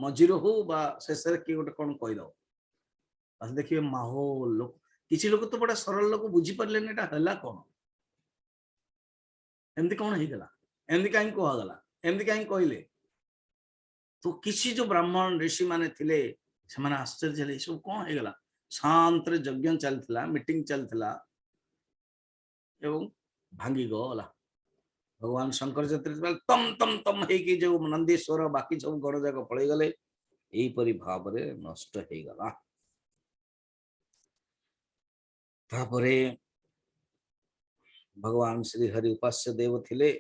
मझिरो हो बा शेषरे कि गोटे कोन कहि दो बस देखिए माहौल लोक किछि लोक तो बड़ा सरल लोक बुझी परले ने एटा हला कोन एमती कोन हे गला एमती काई कोहा गला एमती काई कहले तो किसी जो ब्राह्मण ऋषि माने थिले सेमाने आश्चर्य हेले सब कोन हे गला शांत रे यज्ञ चलथिला मीटिंग चलथिला एवं भांगी गला भगवान शंकर जत्र तम तम तम हे कि जो नंदीश्वर बाकी सब गण जाक पळै गले एही परि भाव रे नष्ट हे गला तापरे भगवान श्री हरि उपास्य देव थिले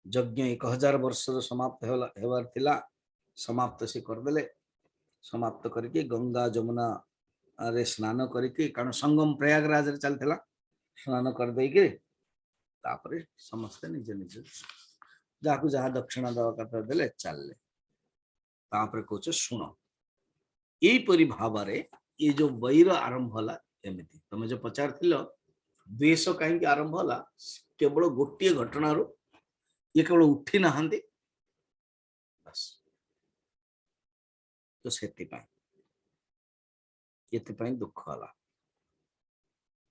यज्ञ 1000 वर्ष समाप्त हेबार थिला समाप्त से कर देले समाप्त करके गंगा जमुना रे स्नान करके कारण संगम प्रयागराज रे चलथिला स्नान कर दे के तापरे समस्त निज निज जाकु जहा दक्षिणा दवा कथा देले चलले तापरे कोच सुनो एई परि भावरे ये जो वैर आरंभ होला एमिति तमे जो पचार थिलो द्वेष कहीं आरंभ होला केवल गोटे घटना रो ये केवल उठी नहांती बस तो सेति पाई दुख होला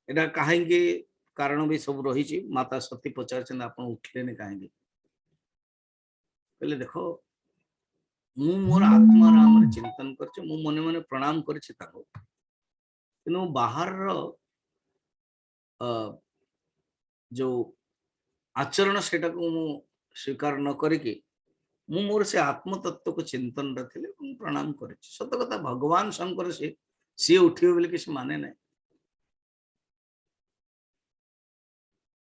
एटा कहीं कारण भी सब रही माता सती पचार आपण उठले ने कहीं कहले देखो मु मोर आत्मा राम चिंतन करछे मु मने मने प्रणाम करछे ताको किनु बाहर रो जो आचरण सेटा को मु स्वीकार न करके मु मोर से आत्म तत्व को चिंतन रखले प्रणाम करे सत कथा भगवान शंकर से सी उठियो बोले कि माने नहीं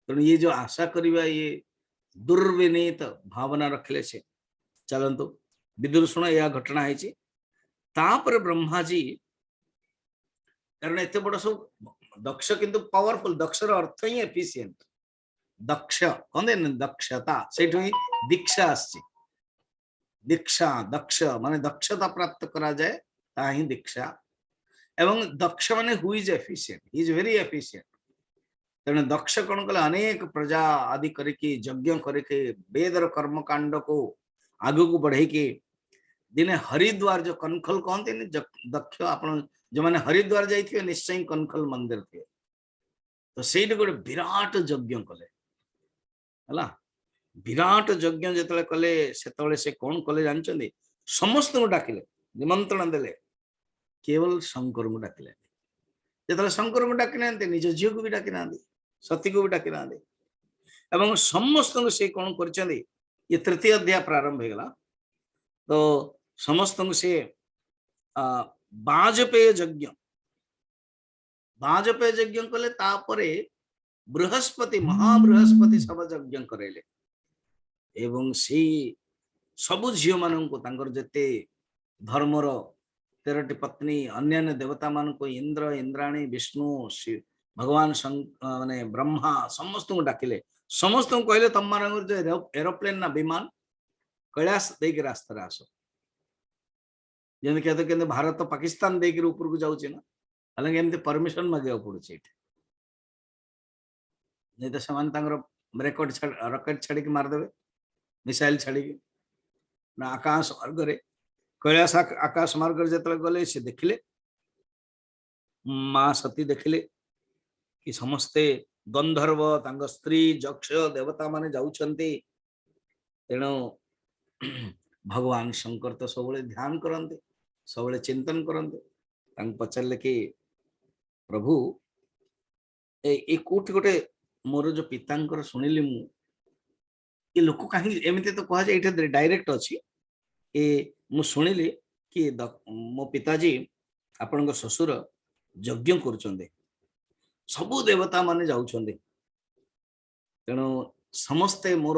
तो ये जो आशा करिवा ये दुर्विनीत भावना रखले से चलंतु विदुर सुन या घटना है तापर ब्रह्मा जी कारण एते बड़ सब दक्ष किंतु पावरफुल दक्षर अर्थ ही एफिशिएंट दक्ष कहते दक्षता से दीक्षा आसी दीक्षा दक्ष माने दक्षता प्राप्त करा जाए ता ही दीक्षा एवं दक्ष माने who is efficient he is very efficient तेणु दक्ष कौन कले अनेक प्रजा आदि करके यज्ञ करके वेदर कर्म कांड को आगु को बढ़े के दिने हरिद्वार जो कनखल कहते दक्ष आप जो मैंने हरिद्वार जाइए निश्चय कनखल मंदिर थे तो से गोटे विराट यज्ञ कले है विराट यज्ञ जो कले से कौन कले जानते समस्त को डाकिले निमंत्रण देले केवल शंकर को डाकिले जो शंकर को डाकी ना निज झील को भी डाकी ना सती को भी डाकी ना एवं समस्त से कौन कर ये तृतीय अध्याय प्रारंभ हो गला तो समस्त से बाजपेय यज्ञ कले तापरे बृहस्पति महाबृहस्पति सब यज्ञ करेले एवं से सबु झील मान जेते धर्मर 13टी पत्नी अन्य देवता मान को इंद्र इंद्राणी विष्णु भगवान माने ब्रह्मा समस्त को डाकिले समस्त को कहले तुम मान जो एरोप्लेन ना विमान कैलाश देके रास्ता आस जमी कहते कहते भारत पाकिस्तान देकर ऊपर को जाऊँ ना हालांकि एमती परमिशन मांगे पड़े नहीं तो से रेकर्ड रकेट छाड़ी मारदेवे मिसाइल छाड़ी ना आकाश मार्ग कैलाश आकाश मार्ग जो गले से देखिले माँ सती देखिले कि समस्ते गंधर्व तांग स्त्री यक्ष देवता माने जाउछन्ते तेणु भगवान शंकर तो सब ध्यान करते सब चिंतन करते पचारे कि प्रभु ए कोठी गोटे मोर जो पिता शुणिली मु ये लोक कहीं एमती तो कह जाए डायरेक्ट अच्छी ए मु शुणिली कि मो पिताजी आपण ससुर यज्ञ कर सबु देवता माने जाउछन्ते तेणु समस्ते मोर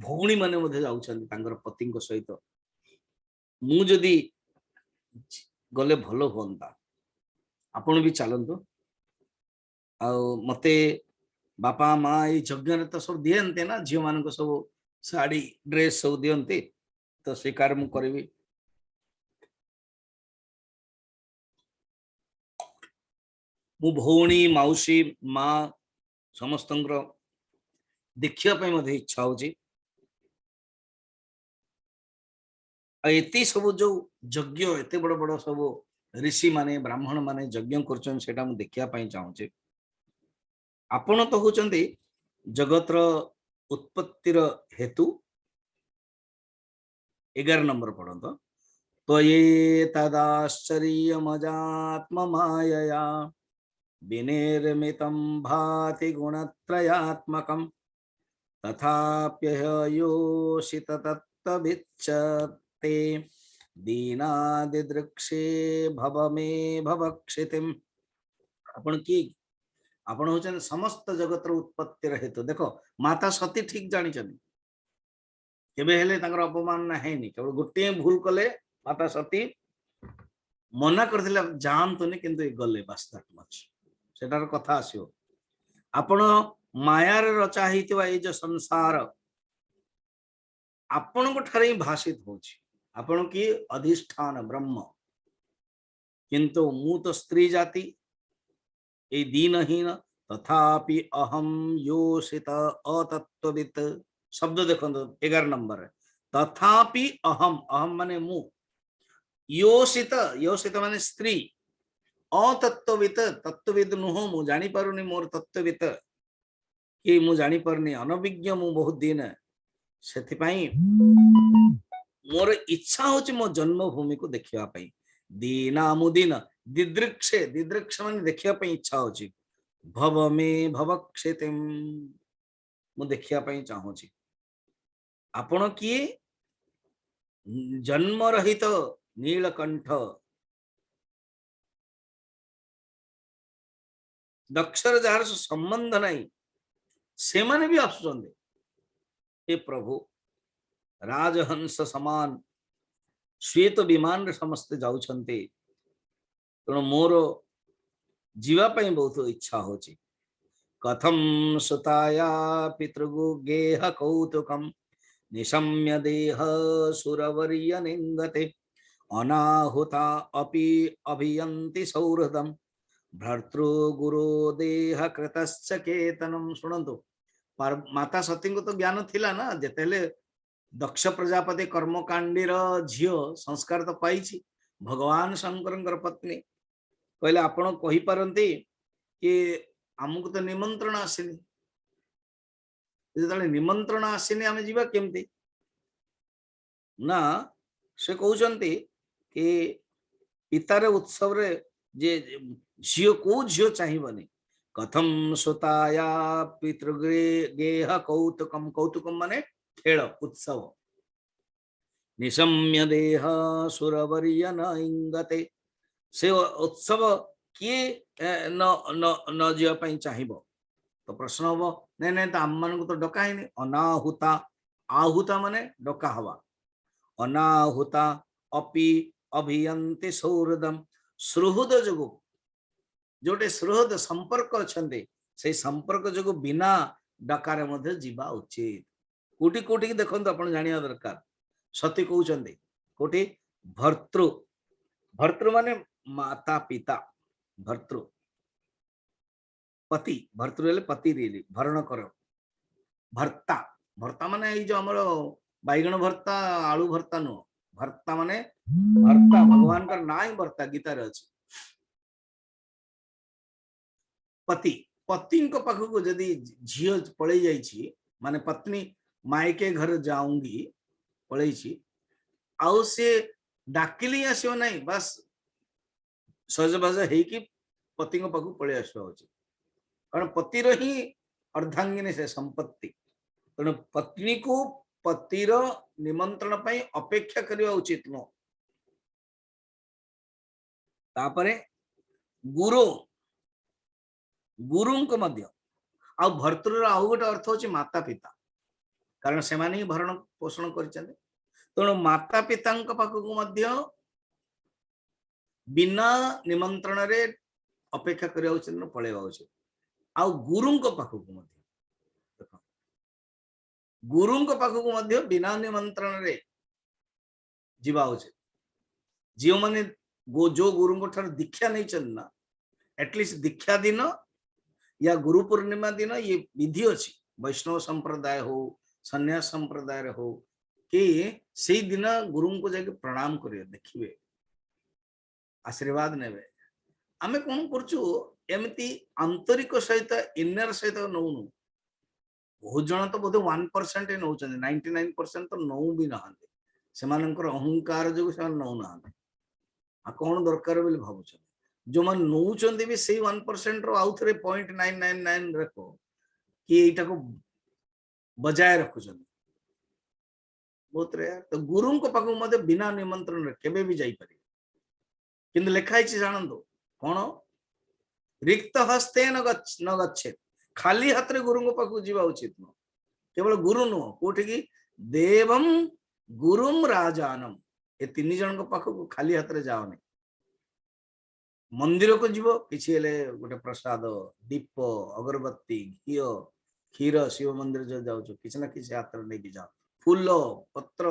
भौणी माने जाउछन्ते पति सहित मु जदि गले भल हुआ आपण भी चलतु आ मते बापा माँ ये यज्ञ तो सब दियंते ना झील मान सब साड़ी ड्रेस सब दियंते तो स्वीकार मु करी मु भौणी मौसी माँ समस्त देखा इच्छा हो सब जो यज्ञ एत बड़ बड़ सब ऋषि माने ब्राह्मण माने यज्ञ कर देखा चाहूचे आपण तो होचंदी जगतर उत्पत्तिर हेतु 11 नंबर पढ़त तो ये तदाश्चर्यमजात्म मायया विनिर्मितं भाति गुणत्रयात्मकं तथाप्ययोषित तत्त्वविच्यते दीनादिदृक्षे भव मे भवक्षितिम् आपण की आपण होचन समस्त जगतर उत्पत्तिर हेतु देखो माता सती ठीक जानी केबे हेले तांकर अपमान हैनी केवल गोटे भूल कले माता सती मना करथिले जानतुनी किंतु गले बस दैट मच सेटार कथा आसियो आपण मायार रचा हितवा ए जो संसार आपण को ठारे भाषित होछि आपण की अधिष्ठान ब्रह्म किंतु मु तो स्त्री जाति ए दीनहीन तथापि अहम योषित अतत्ववित् शब्द देखो 11 नंबर तथापि अहम अहम माने मु योषित योषित माने स्त्री अतत्ववित् तत्वविद नुह मु जानी पारुनी मोर तत्ववित् कि मु जानी पारुनी अनभिज्ञ मु बहुत दिन सेथि पई मोर इच्छा होची मो जन्मभूमि को देखिया पई दीना मुदीन दिदृक्षे दिदृक्ष माने देखिया पई इच्छा होची भव मे भवक्षितिम मु देखिया पई चाहूची आपण किए जन्म रहित नीलकंठ दक्षर जार संबंध नहीं से माने भी आसुचंदे हे प्रभु राजहंस समान श्वेत विमान रे समस्त जाउछन्ते तेणु मोर जीवा पई बहुत इच्छा होची कथम सुताया पितृगु गेह कौतुकम निशम्य देह सुरवर्य निंगते अनाहुता अपि अभियन्ति सौहृदम भर्तृ गुरु देह कृतश्च केतनम सुनंतु माता सती को तो ज्ञान थिला ना जेतेले दक्ष प्रजापति कर्मकांडीर झियो संस्कार तो पाई भगवान शंकर पत्नी कहले आपण कहि पारंती कि आमको तो निमंत्रण आसीनी जेतेले निमंत्रण आसीनी आमे जीवा केमती ना से कहउचंती कि पितार उत्सव रे जे झियो को झियो चाहिबनी कथम सुताया पितृगे गेह कौतुकम कौतुकम माने खेल उत्सव निशम्य देह सुरवर्य न इंगते से उत्सव किए न न न जिया पई चाहिबो तो प्रश्न हबो नै नै तो आम मान को तो डका ही अनाहुता आहुता माने डका हवा अनाहुता अपि अभियन्ति सौहृदम सुहृद जोगु जोटे सुहृद संपर्क अच्छे से संपर्क जो बिना डकार मध्य जीवा उचित कोटि कोटि देखो अपन जानिया दरकार सती कहते कोटि भर्तृ भर्तृ माने माता पिता भर्तृ पति भर्तृ हेले पति रियली भरण कर भर्ता भर्ता माने ये जो हमर बैगण भर्ता आलू भर्ता नुह भर्ता माने भर्ता भगवान का ना ही भर्ता गीता रे अछि पति पति पाखक जदि झील पलि जाइए माने पत्नी मायके घर जाऊंगी पलि आउ से डाकिली आसो ना बस सजबाज हो पति पाखक पलि आसवा कारण पतिर ही अर्धांगिनी से संपत्ति तेणु पत्नी को पतिर निमंत्रण पाई अपेक्षा करवा उचित नो तापरे गुरु गुरु आ भर्तृ आउ गोटे अर्थ होची माता पिता कारण से माने ही भरण पोषण कर तेणु माता पिता पाखक बिना निमंत्रण रे अपेक्षा करवा उचित पलैवा उचित आ गुरु पाखक गुरु पाखक बिना निमंत्रण रे जीवा उचित जो माने जो गुरु ठार दीक्षा नहीं ना एटलिस्ट दीक्षा दिन या गुरु पूर्णिमा दिन ये विधि अच्छी वैष्णव संप्रदाय हो सन्यास संप्रदाय हो कि से दिन गुरु को जाके प्रणाम करिए देखिए आशीर्वाद नेबे आमे कौन करछु एमती आंतरिक सहित इनर सहित नौनु बहुत जन तो बोधे 1% नौ 99% तो नौ भी नहांते से अहंकार जो से नौ नहांते आ कौन दरकार बोली भावुछ जो मन नौचंदी भी से 1% रो आउ थरे 0.999 रखो कि एटा को बजाय रखुछन बहुत रे तो गुरु को पाखु मते बिना निमंत्रण रे केबे भी जाई पारे किंतु लिखा है जानतो कौन रिक्त हस्ते न गच्छे खाली हाथ रे गुरु पाखु जीवा उचित न केवल गुरु नुह कोठी की देवम गुरुम राजानम ये तीन जन पाखु खाली हाथ रे जाओ नहीं मंदिर को जीव कि गोटे प्रसाद दीप अगरबत्ती घी क्षीर शिव मंदिर जो जाओ किसी ना किसी हाथ में नहीं जाओ फूल पत्र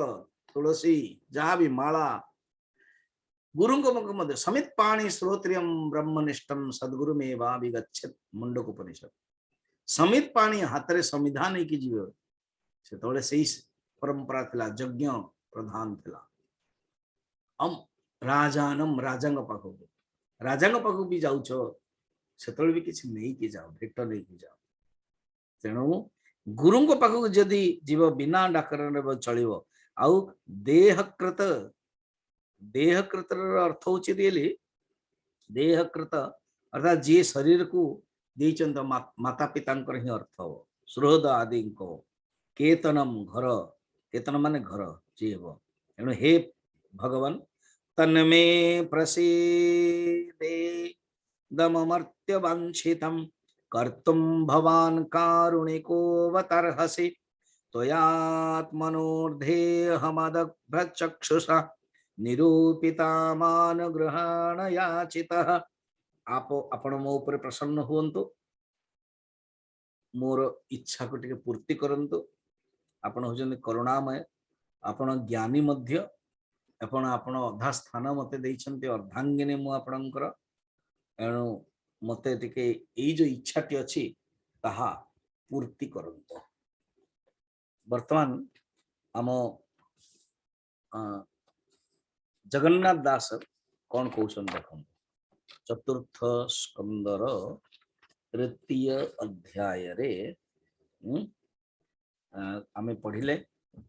तुलसी जहाँ भी माला गुरु को मध्य समित पाणी श्रोत्रियम ब्रह्मनिष्ठम सद्गुरु में विगच्छेत मुंडक उपनिषद समित पाणी हाथ में संविधान नहीं की जीव से परंपरा थिला यज्ञ प्रधान थिला हम राजानम राजांग पाखक राजा पाखु भी जाऊछ से भी किसी नहीं कि जाओ भेट नहीं कि जाओ तेणु गुरु पाखु जदि जीव बिना डाकर चलो आउ देहकृत देहकृत अर्थ हूँ रियली देहकृत अर्थात जी शरीर को देचंत माता पिता ही अर्थ हो सुहृद आदि को केतनम घर केतन माने घर जी हे तेणु हे भगवान तन्मे प्रसीदे दममर्त्य वांछितं कर्तुं भवान् कारुणिकोऽवतर्हसि त्वयात्मनोर्धेऽहमदभ्रचक्षुषा निरूपितामान ग्रहण याचितः आप आपण मो ऊपर प्रसन्न हुवंतु मोर इच्छा को टिके पूर्ति करंतु आपण होजन करुणामय आपण ज्ञानी मध्य आपण आपण अधा स्थान मते देइछन्ते अर्धांगिनी मु आपणकर एणु मते टिके एई जो इच्छाटी अछि ताहा पूर्ति करंतु वर्तमान आम जगन्नाथ दास कौन कौन देखो चतुर्थ स्कंदर तृतीय अध्याय रे आमे पढ़िले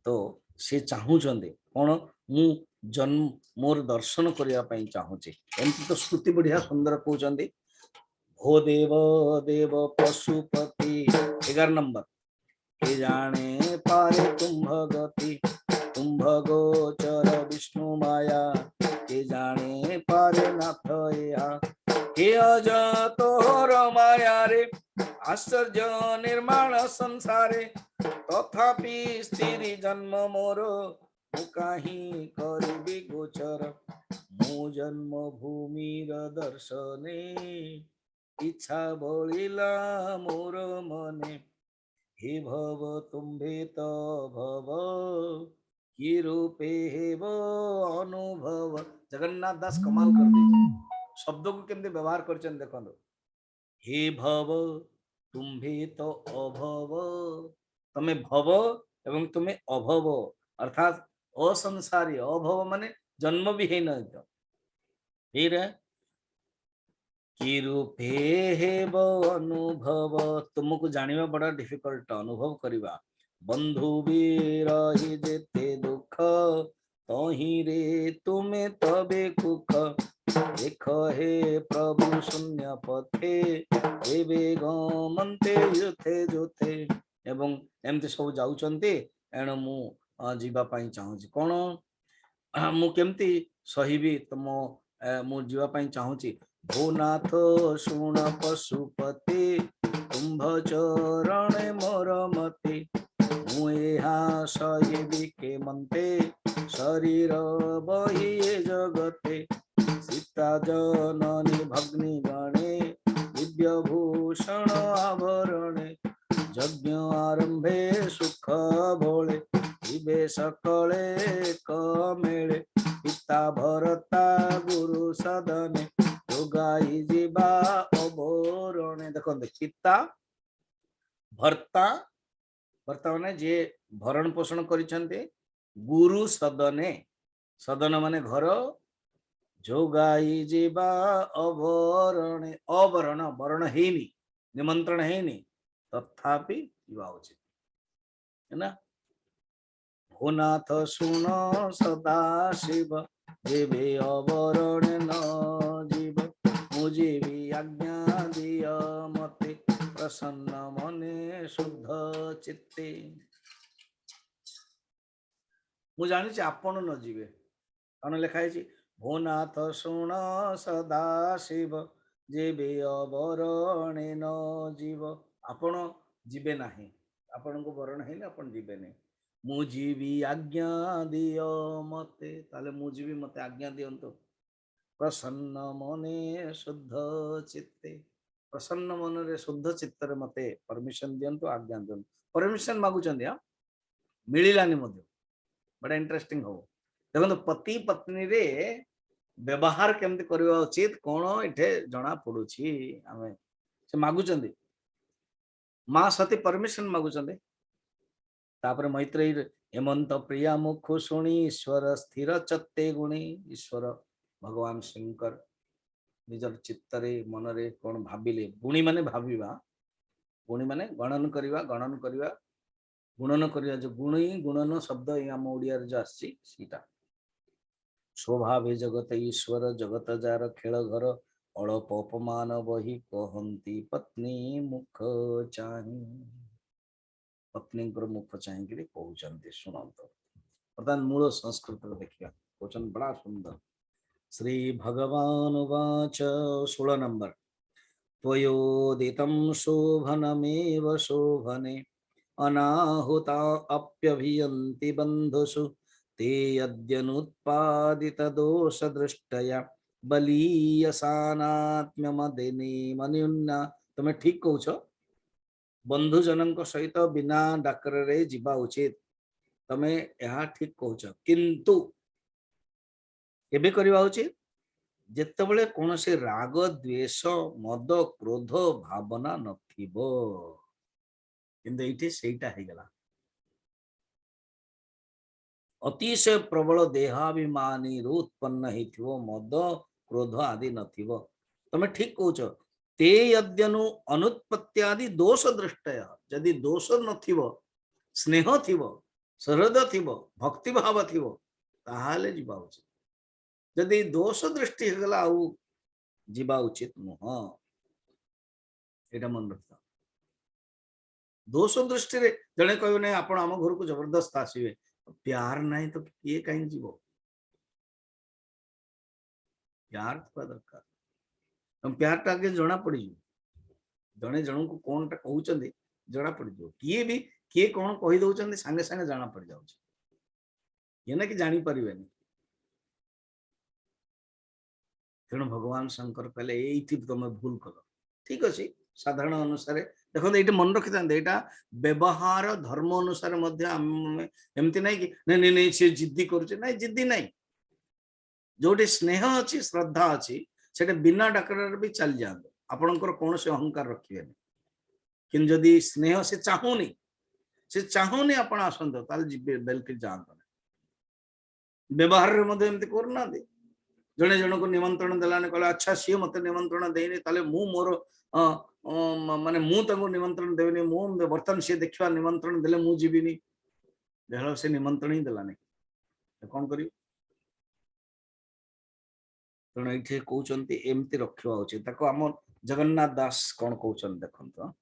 तो से चाहूचंदे कौन मु जन्म मोर दर्शन करिया पई चाहूचे एमती तो श्रुति बढ़िया सुंदर कहउचंदे भो देव देव पशुपति 11 नंबर के जाने पारे तुम भगति तुम भगोचर विष्णु माया के जाने पारे नाथ या हे अज तोहर माया रे आश्चर्य निर्माण संसारे तथापि स्थिर जन्म मोर कहीं करिबि गोचर मो जन्म भूमिर दर्शने इच्छा बोलिला मोर मने हे भव तुम्भे तो भव कि रूपे हेव अनुभव। जगन्नाथ दास कमाल कर दे शब्द को केमते व्यवहार करछन देखो। हे भव तुम्भे तो अभव, तमे भव एवं तुम्हें अभव अर्थात असंसारी, अभव माने जन्म भी है न। फिर कि रूपे हेब अनुभव, तुमको जानिबा बड़ा डिफिकल्ट, अनुभव करिबा। बंधु भी रही जेते दुख तही रे तुमे तबे कुख देख हे प्रभु शून्य पथे एबे गमन्ते जोथे जोथे। एवं एमती सब जाउचंती एणु मु जीवा पाई चाहूची कोन मु केमती सहिबी तुम मु जीवा पाई चाहूची। भूनाथ शुण पशुपति कुंभ चरण मोर मते मु यहाँ सहिबी के मन्ते शरीर बही जगते सीता जननी भग्नि गणे दिव्य भूषण आभरणे यज्ञ आरंभे सुख भोले इबे सकले कमेले पिता भरता गुरु सदने जोगाई जीवा अभोरणे। देखो पिता भर्ता, भर्ता माने जे भरण पोषण करिसंते, गुरु सदने, सदन माने घर, जोगाई जीवा अभरणे, अवरण वरण हेनी, निमंत्रण हेनी तथापि जीवा उचित है ना। ओ नाथ सुन सदा शिव जेबे अवरण न जीव मुझे आज्ञा दिय मते प्रसन्न मने शुद्ध चित्ते। मु जानी आपण न जीवे कौन लिखा है भूनाथ शुण सदा शिव जेबे अवरणे न जीव, आपण जीवे नाही, आपण को वरण है आपण जीवे नहीं। मु जीवी आज्ञा दिय मते, ताले मु जीवी मते आज्ञा दियंतो। प्रसन्न मने शुद्ध चित्ते, प्रसन्न मन रे शुद्ध चित्तर मते परमिशन दियंतो, आज्ञा दियंतो। परमिशन मागुचंदी हा मिलिलानी मध्ये बड़ा इंटरेस्टिंग हो। देखो पति पत्नी रे व्यवहार केमती करवा उचित कौन इठे जना पड़ुछि। आमे से मागुचंदी मां सती परमिशन मागुचंदी। तापर मैत्रेयी हेमंत प्रिया मुख शुणी ईश्वर स्थिर चत्ते गुणी। ईश्वर भगवान शंकर निजर चित्तरे मनरे कौन भाविले, गुणी माने भाविबा, गुणी माने गणन करिवा, गणन करिवा, गुणन करिवा, जो गुणी गुणन शब्द आम ओडिया जो आसी सीटा। स्वभावे जगत ईश्वर जगत जार खेल घर अड़प अपमान बही कहती पत्नी मुख चाही। पत्नी मुख चाहिए कहते शुणत। बर्तमान मूल संस्कृत देखिए क्वेश्चन बड़ा सुंदर। श्री भगवान वाच 16 नंबर त्वयोदितं शोभनमेव शोभने अनाहुता अप्यभियन्ति बन्धुषु ते यद्यनुत्पादित दोष दृष्टया बलीयसानात्म्यमदेने मनुन्ना। तुम ठीक कहछ, बंधु जनक सहित बिना डाकरे जीवा उचित, तमे यहाँ ठीक कहछ। किंतु एबे करबा उचित जेतेबेले कोनोसी राग द्वेष मद क्रोध भावना नथिबो। किंतु एठी सेटा हे गला अतिशय प्रबल देहाभिमानी उत्पन्न हेथिबो मद क्रोध आदि नथिबो। तमे ठीक कहछ। ते यद्यनु अनुत्पत्त्यादि दोष दृष्टय, यदि दोष नथिबो, स्नेह थिबो, सहृद थिबो, भक्ति भाव थिबो, ताहाले जीवा उचित। यदि दोष दृष्टि गला आउ जीवा उचित नुह। एटा मन रखता। दोष दृष्टि रे जने कहबे नै आपण हम घर को जबरदस्त आसीबे, प्यार नहीं तो किए कहीं जीवो। प्यार थवा दरकार। हम प्यार टा के जना पड़ी जने जन को कोन टा कहउचंदी जना पड़ी जो किए भी किए कोन कहि दउचंदी संगे संगे जना पड़ जाउछ। ये ना कि जानी परिबेनी। तेणु भगवान शंकर कहले एठी तुम भूल कल। ठीक अच्छे साधारण अनुसार देखो ये मन रखी था व्यवहार धर्म अनुसार एमती ना कि नहीं नहीं नहीं सी जिद्दी कर जिद्दी ना जो स्नेह अच्छी श्रद्धा अच्छी से बिना डाकर भी चल जाते आपणकर कौन से अहंकार रखिए कि जदि स्नेह से चाहूनी आप आसत बिल्कुल जातु व्यवहार करना जड़े जन को निमंत्रण देलाने कहला अच्छा सी मत निमंत्रण देनी ताले मु मोर माने मु तंगो निमंत्रण देवनी मु बर्तन सी देखा निमंत्रण देले मु जीविनी देहला से निमंत्रण ही देलानी कौन करी तेणु ये कहते एमती रखा उचित आम जगन्नाथ दास कौन कहते देखो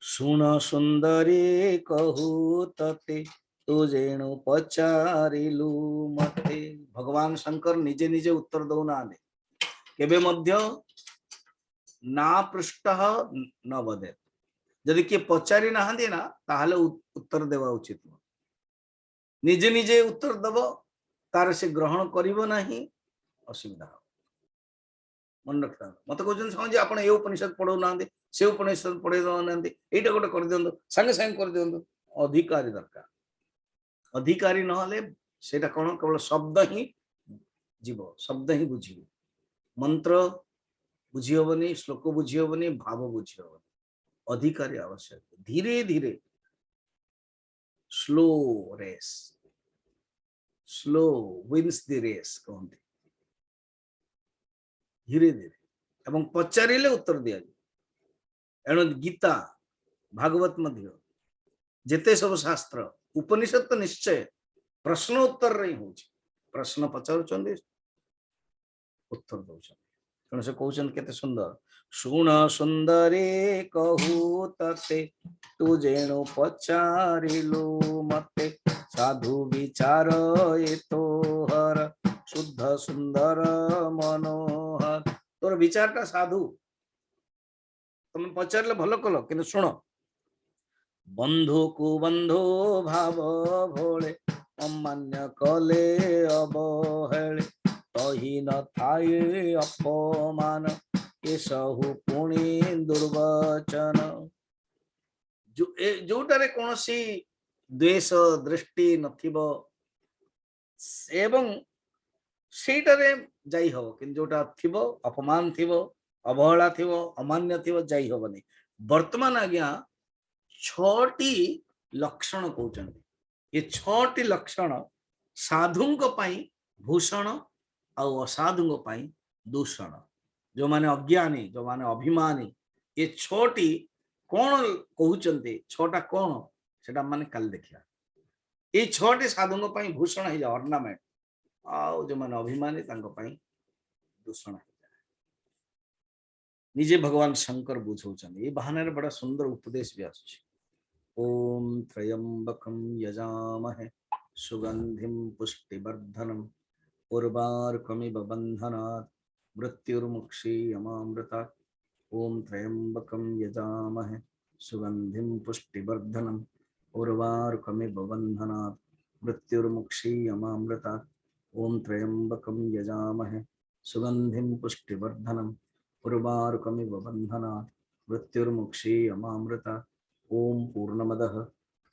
शुण सुंदरी कहू तते तू जेणु पचारिलु मते भगवान शंकर निजे निजे उत्तर दौना केबे मध्य ना पृष्ठ न बदे जदि किए पचारि ना ताहले उत्तर देवा उचित निजे निजे उत्तर दब तार से ग्रहण करिवो नहीं असुविधा मन रखता मत कहते आप उपनिषद पढ़ो ना से उपनिषद पढ़े ना यहाँ गोटे कर दिंतु सांगे सांगे कर दिंतु अधिकारी दरकार अधिकारी ना कौन केवल शब्द ही जीव शब्द ही बुझी मंत्र बुझी हेनी श्लोक बुझी हेनी भाव बुझी हेनी अधिकारी आवश्यक धीरे धीरे slow race slow wins the race कहते धीरे धीरे एवं पचारे उत्तर दि एणु गीता भागवत मध्य जेते सब शास्त्र उपनिषद तो निश्चय प्रश्न उत्तर रही हूँ प्रश्न पचार उत्तर दौर तेणु से कहते केते सुंदर शुण सुंदरे कहू तते तू जेणु पचारिलु मते साधु विचार ये तोहर शुद्ध सुंदर मनोहर तोर विचारटा साधु तुम पचारे भल कल कि शुण बंधु को बंधु भाव भोले अमान्य कले अवहेले तही न थाए अपमान ये सहु पुणी दुर्वचन जोटारे कौन सी द्वेष दृष्टि नथिबो एवं सेटारे जाई हबो कि जोटा थिबो अपमान थिबो अवहेला थिबो अमान्य थिबो जाई हबनी वर्तमान आज्ञा 6टी लक्षण कहते ये 6टी लक्षण साधुंक पई भूषण आ असाधुंक पई दूषण जो माने अज्ञानी जो माने अभिमानी ये 6टी कौन कहते 6टा कौन सेटा माने कल देखिया ये 6टी साधुंक पई भूषण है ऑर्नामेंट आ जो माने अभिमानी तांको पई दूषण निजे भगवान शंकर बुझौछन ये बहाने बड़ा सुंदर उपदेश भी आछे ओम त्र्यंबकं यजामहे सुगंधिं पुष्टिवर्धनम् उर्वारुकमिव बन्धनात् मृत्युर्मुक्षीयमामृतात् ओम त्र्यंबकं यजामहे सुगंधिं पुष्टिवर्धनम् उर्वारुकमिव बन्धनात् मृत्युर्मुक्षीयमामृतात् ओम त्र्यंबकं यजामहे सुगंधिं पुष्टिवर्धनम् उर्वारुकमिव बन्धनात् मृत्युर्मुक्षीयमामृतात् ओम पूर्णमदः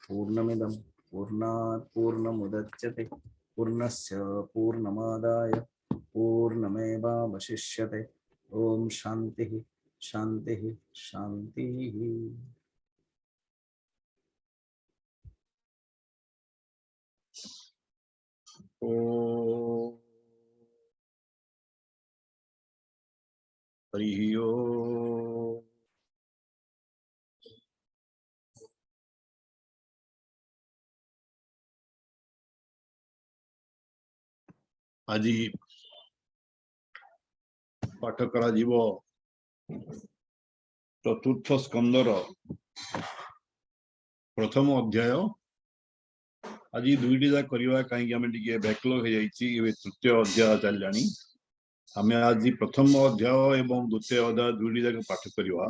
पूर्णमिदं पूर्णात् पूर्णमुदच्यते पूर्णस्य पूर्णमादाय पूर्णमेवावशिष्यते ओम शांतिः शांतिः शांतिः ओ हरि ओम आज पाठ करा जीवो चतुर्थ स्कंदर प्रथम अध्याय आज दुईटी जा करवा कहीं आम टे बैकलॉग हो जाए तृतीय अध्याय चलिलानी आम आज प्रथम अध्याय एवं द्वितीय अध्याय दुईटी जाक पाठ करवा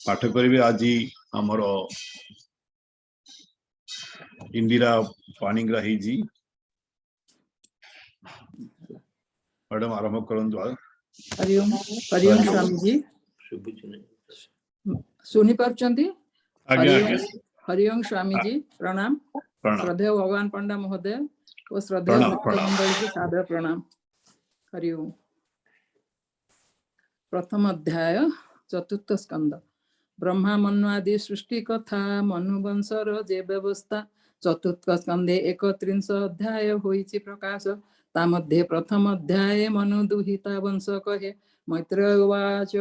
पाठ करेंगे आज आमर इंदिरा पाणिग्राही जी मैडम आरंभ करंतु हरिओम हरिओम स्वामी जी सुनी पार्चंती आज्ञा हरिओम हरिओम स्वामी जी प्रणाम प्रणाम श्रद्धेय भगवान पंडा महोदय और श्रद्धेय प्रणाम, भक्त प्रणाम। मंडली को सादर प्रणाम। हरिओम। प्रथम अध्याय चतुर्थ स्कंद ब्रह्मा मनु आदि सृष्टि कथा मनुवंशर जे व्यवस्था चतुर्थ स्कंदे 31 अध्याय होइछि प्रकाश ता मध्ये प्रथम अध्याय मनु दुहिता वंश कहे मैत्रेय उवाच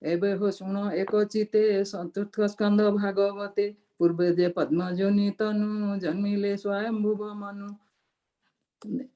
एबे हो शुण एक चिते चतुर्थ स्कंद भागवते पूर्वे जे पद्मजोनि तनु जन्मिले स्वयंभुव मनु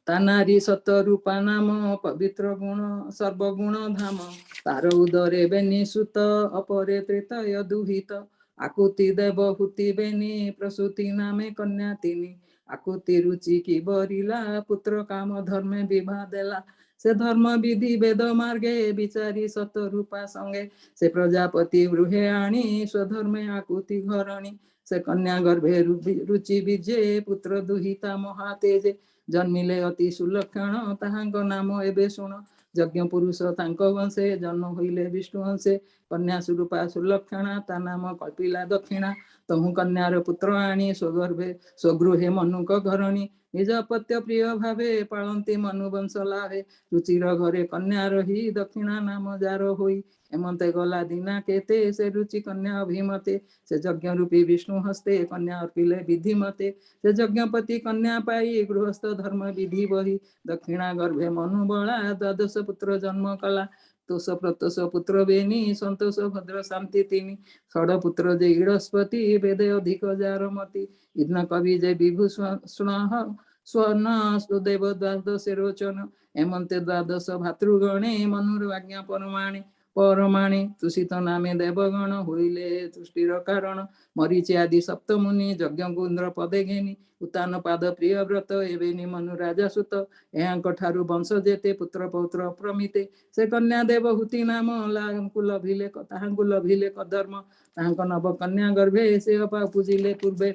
तानारी सत रूपा नाम पवित्र गुण सर्वगुण धाम तार उदरे बेनि सुत अपरे त्रेतय दुहित आकुति देवहूति बेनि प्रसूति नामे कन्या तिनि आकुति रुचि की बरिला पुत्र काम धर्मे विवाह देला से धर्म विधि वेद मार्गे विचारी सत रूपा संगे से प्रजापति गृहे आनी स्वधर्मे आकुति घरणी से कन्या गर्भे रुचि विजे पुत्र दुहिता महातेजे जन्मिले अति सुलक्षण ताहांक नाम एबे शुण यज्ञ पुरुष तांक वंशे जन्म होइले विष्णु वंशे कन्या स्वरूपा सुलक्षणा ता नाम कल्पिला दक्षिणा तहु कन्यार पुत्र आणी स्वगर्भे स्वगृहे मनुक घरणी निज अपत्य प्रिय भावे पालन्ति मनुवंश लाभे रुचिर घरे कन्या रही दक्षिणा नाम जार होई एमंते गला दिना केते से रुचि कन्या अभिमते से यज्ञ रूपी विष्णु हस्ते कन्या अर्पिले विधि मते से यज्ञपति कन्या पाई गृहस्थ धर्म विधि बही दक्षिणा गर्भे मनु बला द्वादश पुत्र जन्म कला तोष प्रतोष पुत्र बेनी संतोष भद्र शांति तिनि षड पुत्र जे इड़स्पति वेदे अधिक जार मति इद्न कवि जे विभु स्वर्ण सुदेव द्वादश रोचन एमंते द्वादश भातृगणे मनुर आज्ञा परमाणे परमाणे तुषित नामे देवगण होइले तुष्टिर कारण मरीचि आदि सप्तमुनि यज्ञ गुन्द्र पदे घेनी उतान पाद प्रिय व्रत एवेनि मनु राजा सुत एहांक ठारु वंश जेते पुत्र पौत्र अप्रमिते से कन्या देवहूति नाम लांकु लभिले ताहांकु लभिले कधर्म ताहांक नव कन्या गर्भे से अपा पूजिले पूर्वे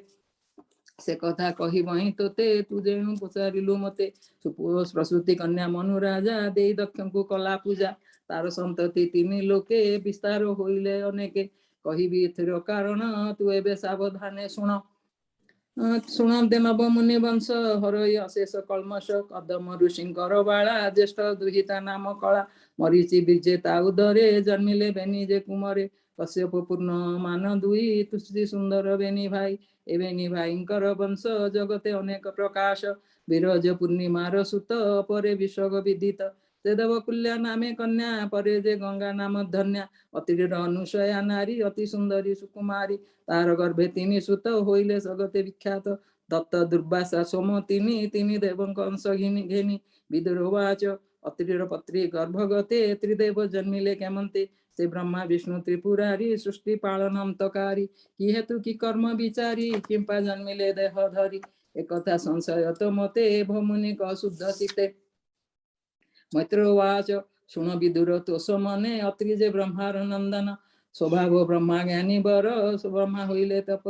से कथा कही वही तोते तू जेणु पचारिलु मते प्रसूति कन्या मनु राजा देई दक्षଙ୍କୁ कला पूजा तार संतति तिनि लोके विस्तार होइले अनेके कहिबि एथिर कारण तू एबे सावधाने शुण शुणन्ते नव मुनि वंश हरई अशेष कल्मष कदम ऋषिंकर बाला ज्येष्ठ दुहिता नाम कला मरीचि विजेता उदरे जन्मिले बेनि जे कुमरे कश्यप पूर्ण मान दुई तुष्टि सुंदर बेनि भाई एवेनि भाईंकर वंश जगते अनेक प्रकाश विरज पूर्णिमार सुत परे विश्व विदित से देवकुल्या नामे कन्या परे जे गंगा नाम धन्या अतिर अनुसया नारी अति सुंदरी सुकुमारी तार गर्भे तिनि सुत होइले जगते विख्यात दत्त दुर्वासा सोम तिनि देवंक अंश घेनी विदुरवाच अतिर पत्री गर्भगते त्रिदेव जन्मिले केमंते से ब्रह्मा विष्णु त्रिपुरारी सृष्टि पालन अंतकारी कि हेतु कि कर्म विचारी किंपा जन्मिले देह धरी एक कथा संशय तो मते भमुनि शुद्ध चिते मैत्रोवाच शुण विदुर तोष मने अत्रि जे ब्रह्मार नंदन स्वभाव ब्रह्मा ज्ञानी बर ब्रह्मा होइले तप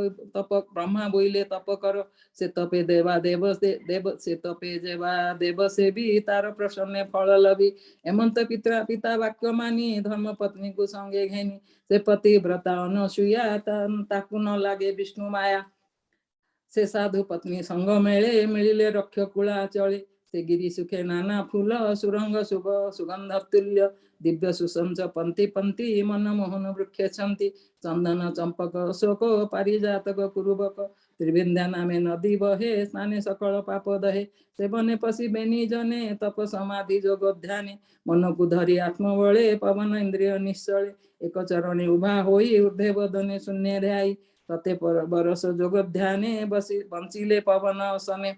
ब्रह्मा बोइले तप कर से तपे देवा देव से तपे जेवा देव से भी तार प्रसन्न फल लभी एमंत पिता वाक्य मानी धर्म पत्नी को संगे घेनी से पति व्रता अनसुया ताकु न लागे विष्णु माया से साधु पत्नी संग मेले मिलिले रक्ष कुला चले से गिरी सुखे नाना फूल सुरंग शुभ सुगंध तुल्य दिव्य सुसंस पंक्ति पंक्ति मन मोहन वृक्ष छंती चंदन चंपक अशोक पारिजातक कुरुबक त्रिविंध्या नामे नदी बहे स्नाने सकल पाप दहे से बने पशि बेनी जने तप समाधि जोग ध्याने मन को धरी आत्मबले पवन इंद्रिय निश्चले एक चरणे उभा होई ऊर्ध्वे वदने शून्य ध्याई तते पर बरस जोग ध्याने बंचिले पवन असने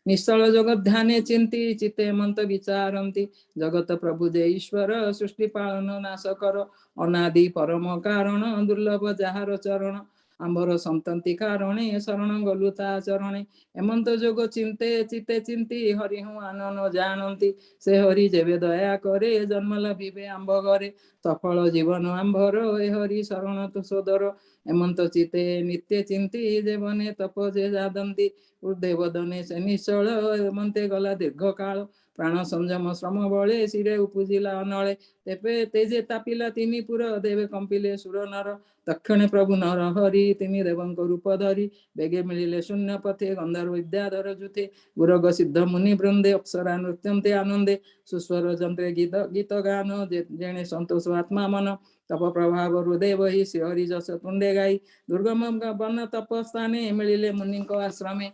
निश्चल जगत ध्याने चिंती चित्ते मंत विचारंती जगत प्रभु जे ईश्वर सृष्टि पालन नाश कर अनादि परम कारण दुर्लभ जाहार चरण आंबर संतति कारणे शरण गलु ता चरणे एमंत जोग चिंते चित्ते चिंती हरि हूँ आनन जानती से हरि जेबे दया करे जन्म लभिबे आंब घरे सफल जीवन आंबर ए हरि शरण तो सोदर एमंत चिते नित्य चिंती जेवने तप जे जादंती ऊर्ध्वे वदने से निश्चल एमंते गला दीर्घ काल ପ୍ରାଣ ସଂଯମ ଶ୍ରମ ବଳେ ଶିରେ ଉପୁଜିଲା ଅନଳେ ତେବେ ତେଜେ ତାପିଲା ତିନି ପୁର ଦେବେ କମ୍ପିଲେ ସୁର ନର ଦକ୍ଷିଣେ ପ୍ରଭୁ ନର ହରି ତିନି ଦେବଙ୍କ ରୂପ ଧରି ବେଗେ ମିଳିଲେ ଶୂନ୍ୟ ପଥେ ଗନ୍ଧର୍ବ ବିଦ୍ୟାଧର ଯୁଥେ ଗୁରଗ ସିଦ୍ଧ ମୁନି ବୃନ୍ଦେ ଅପ୍ସରା ନୃତ୍ୟନ୍ତେ ଆନନ୍ଦେ ସୁସ୍ୱର ଯନ୍ତ୍ରେ ଗୀତ ଗାନ ଯେଣେ ସନ୍ତୋଷ ଆତ୍ମା ମନ ତପ ପ୍ରଭାବ ହୃଦୟ ବହି ଶ୍ରୀହରି ଯଶ ତୁଣ୍ଡେ ଗାଇ ଦୁର୍ଗମ ବନ ତପ ସ୍ଥାନେ ମିଳିଲେ ମୁନିଙ୍କ ଆଶ୍ରମେ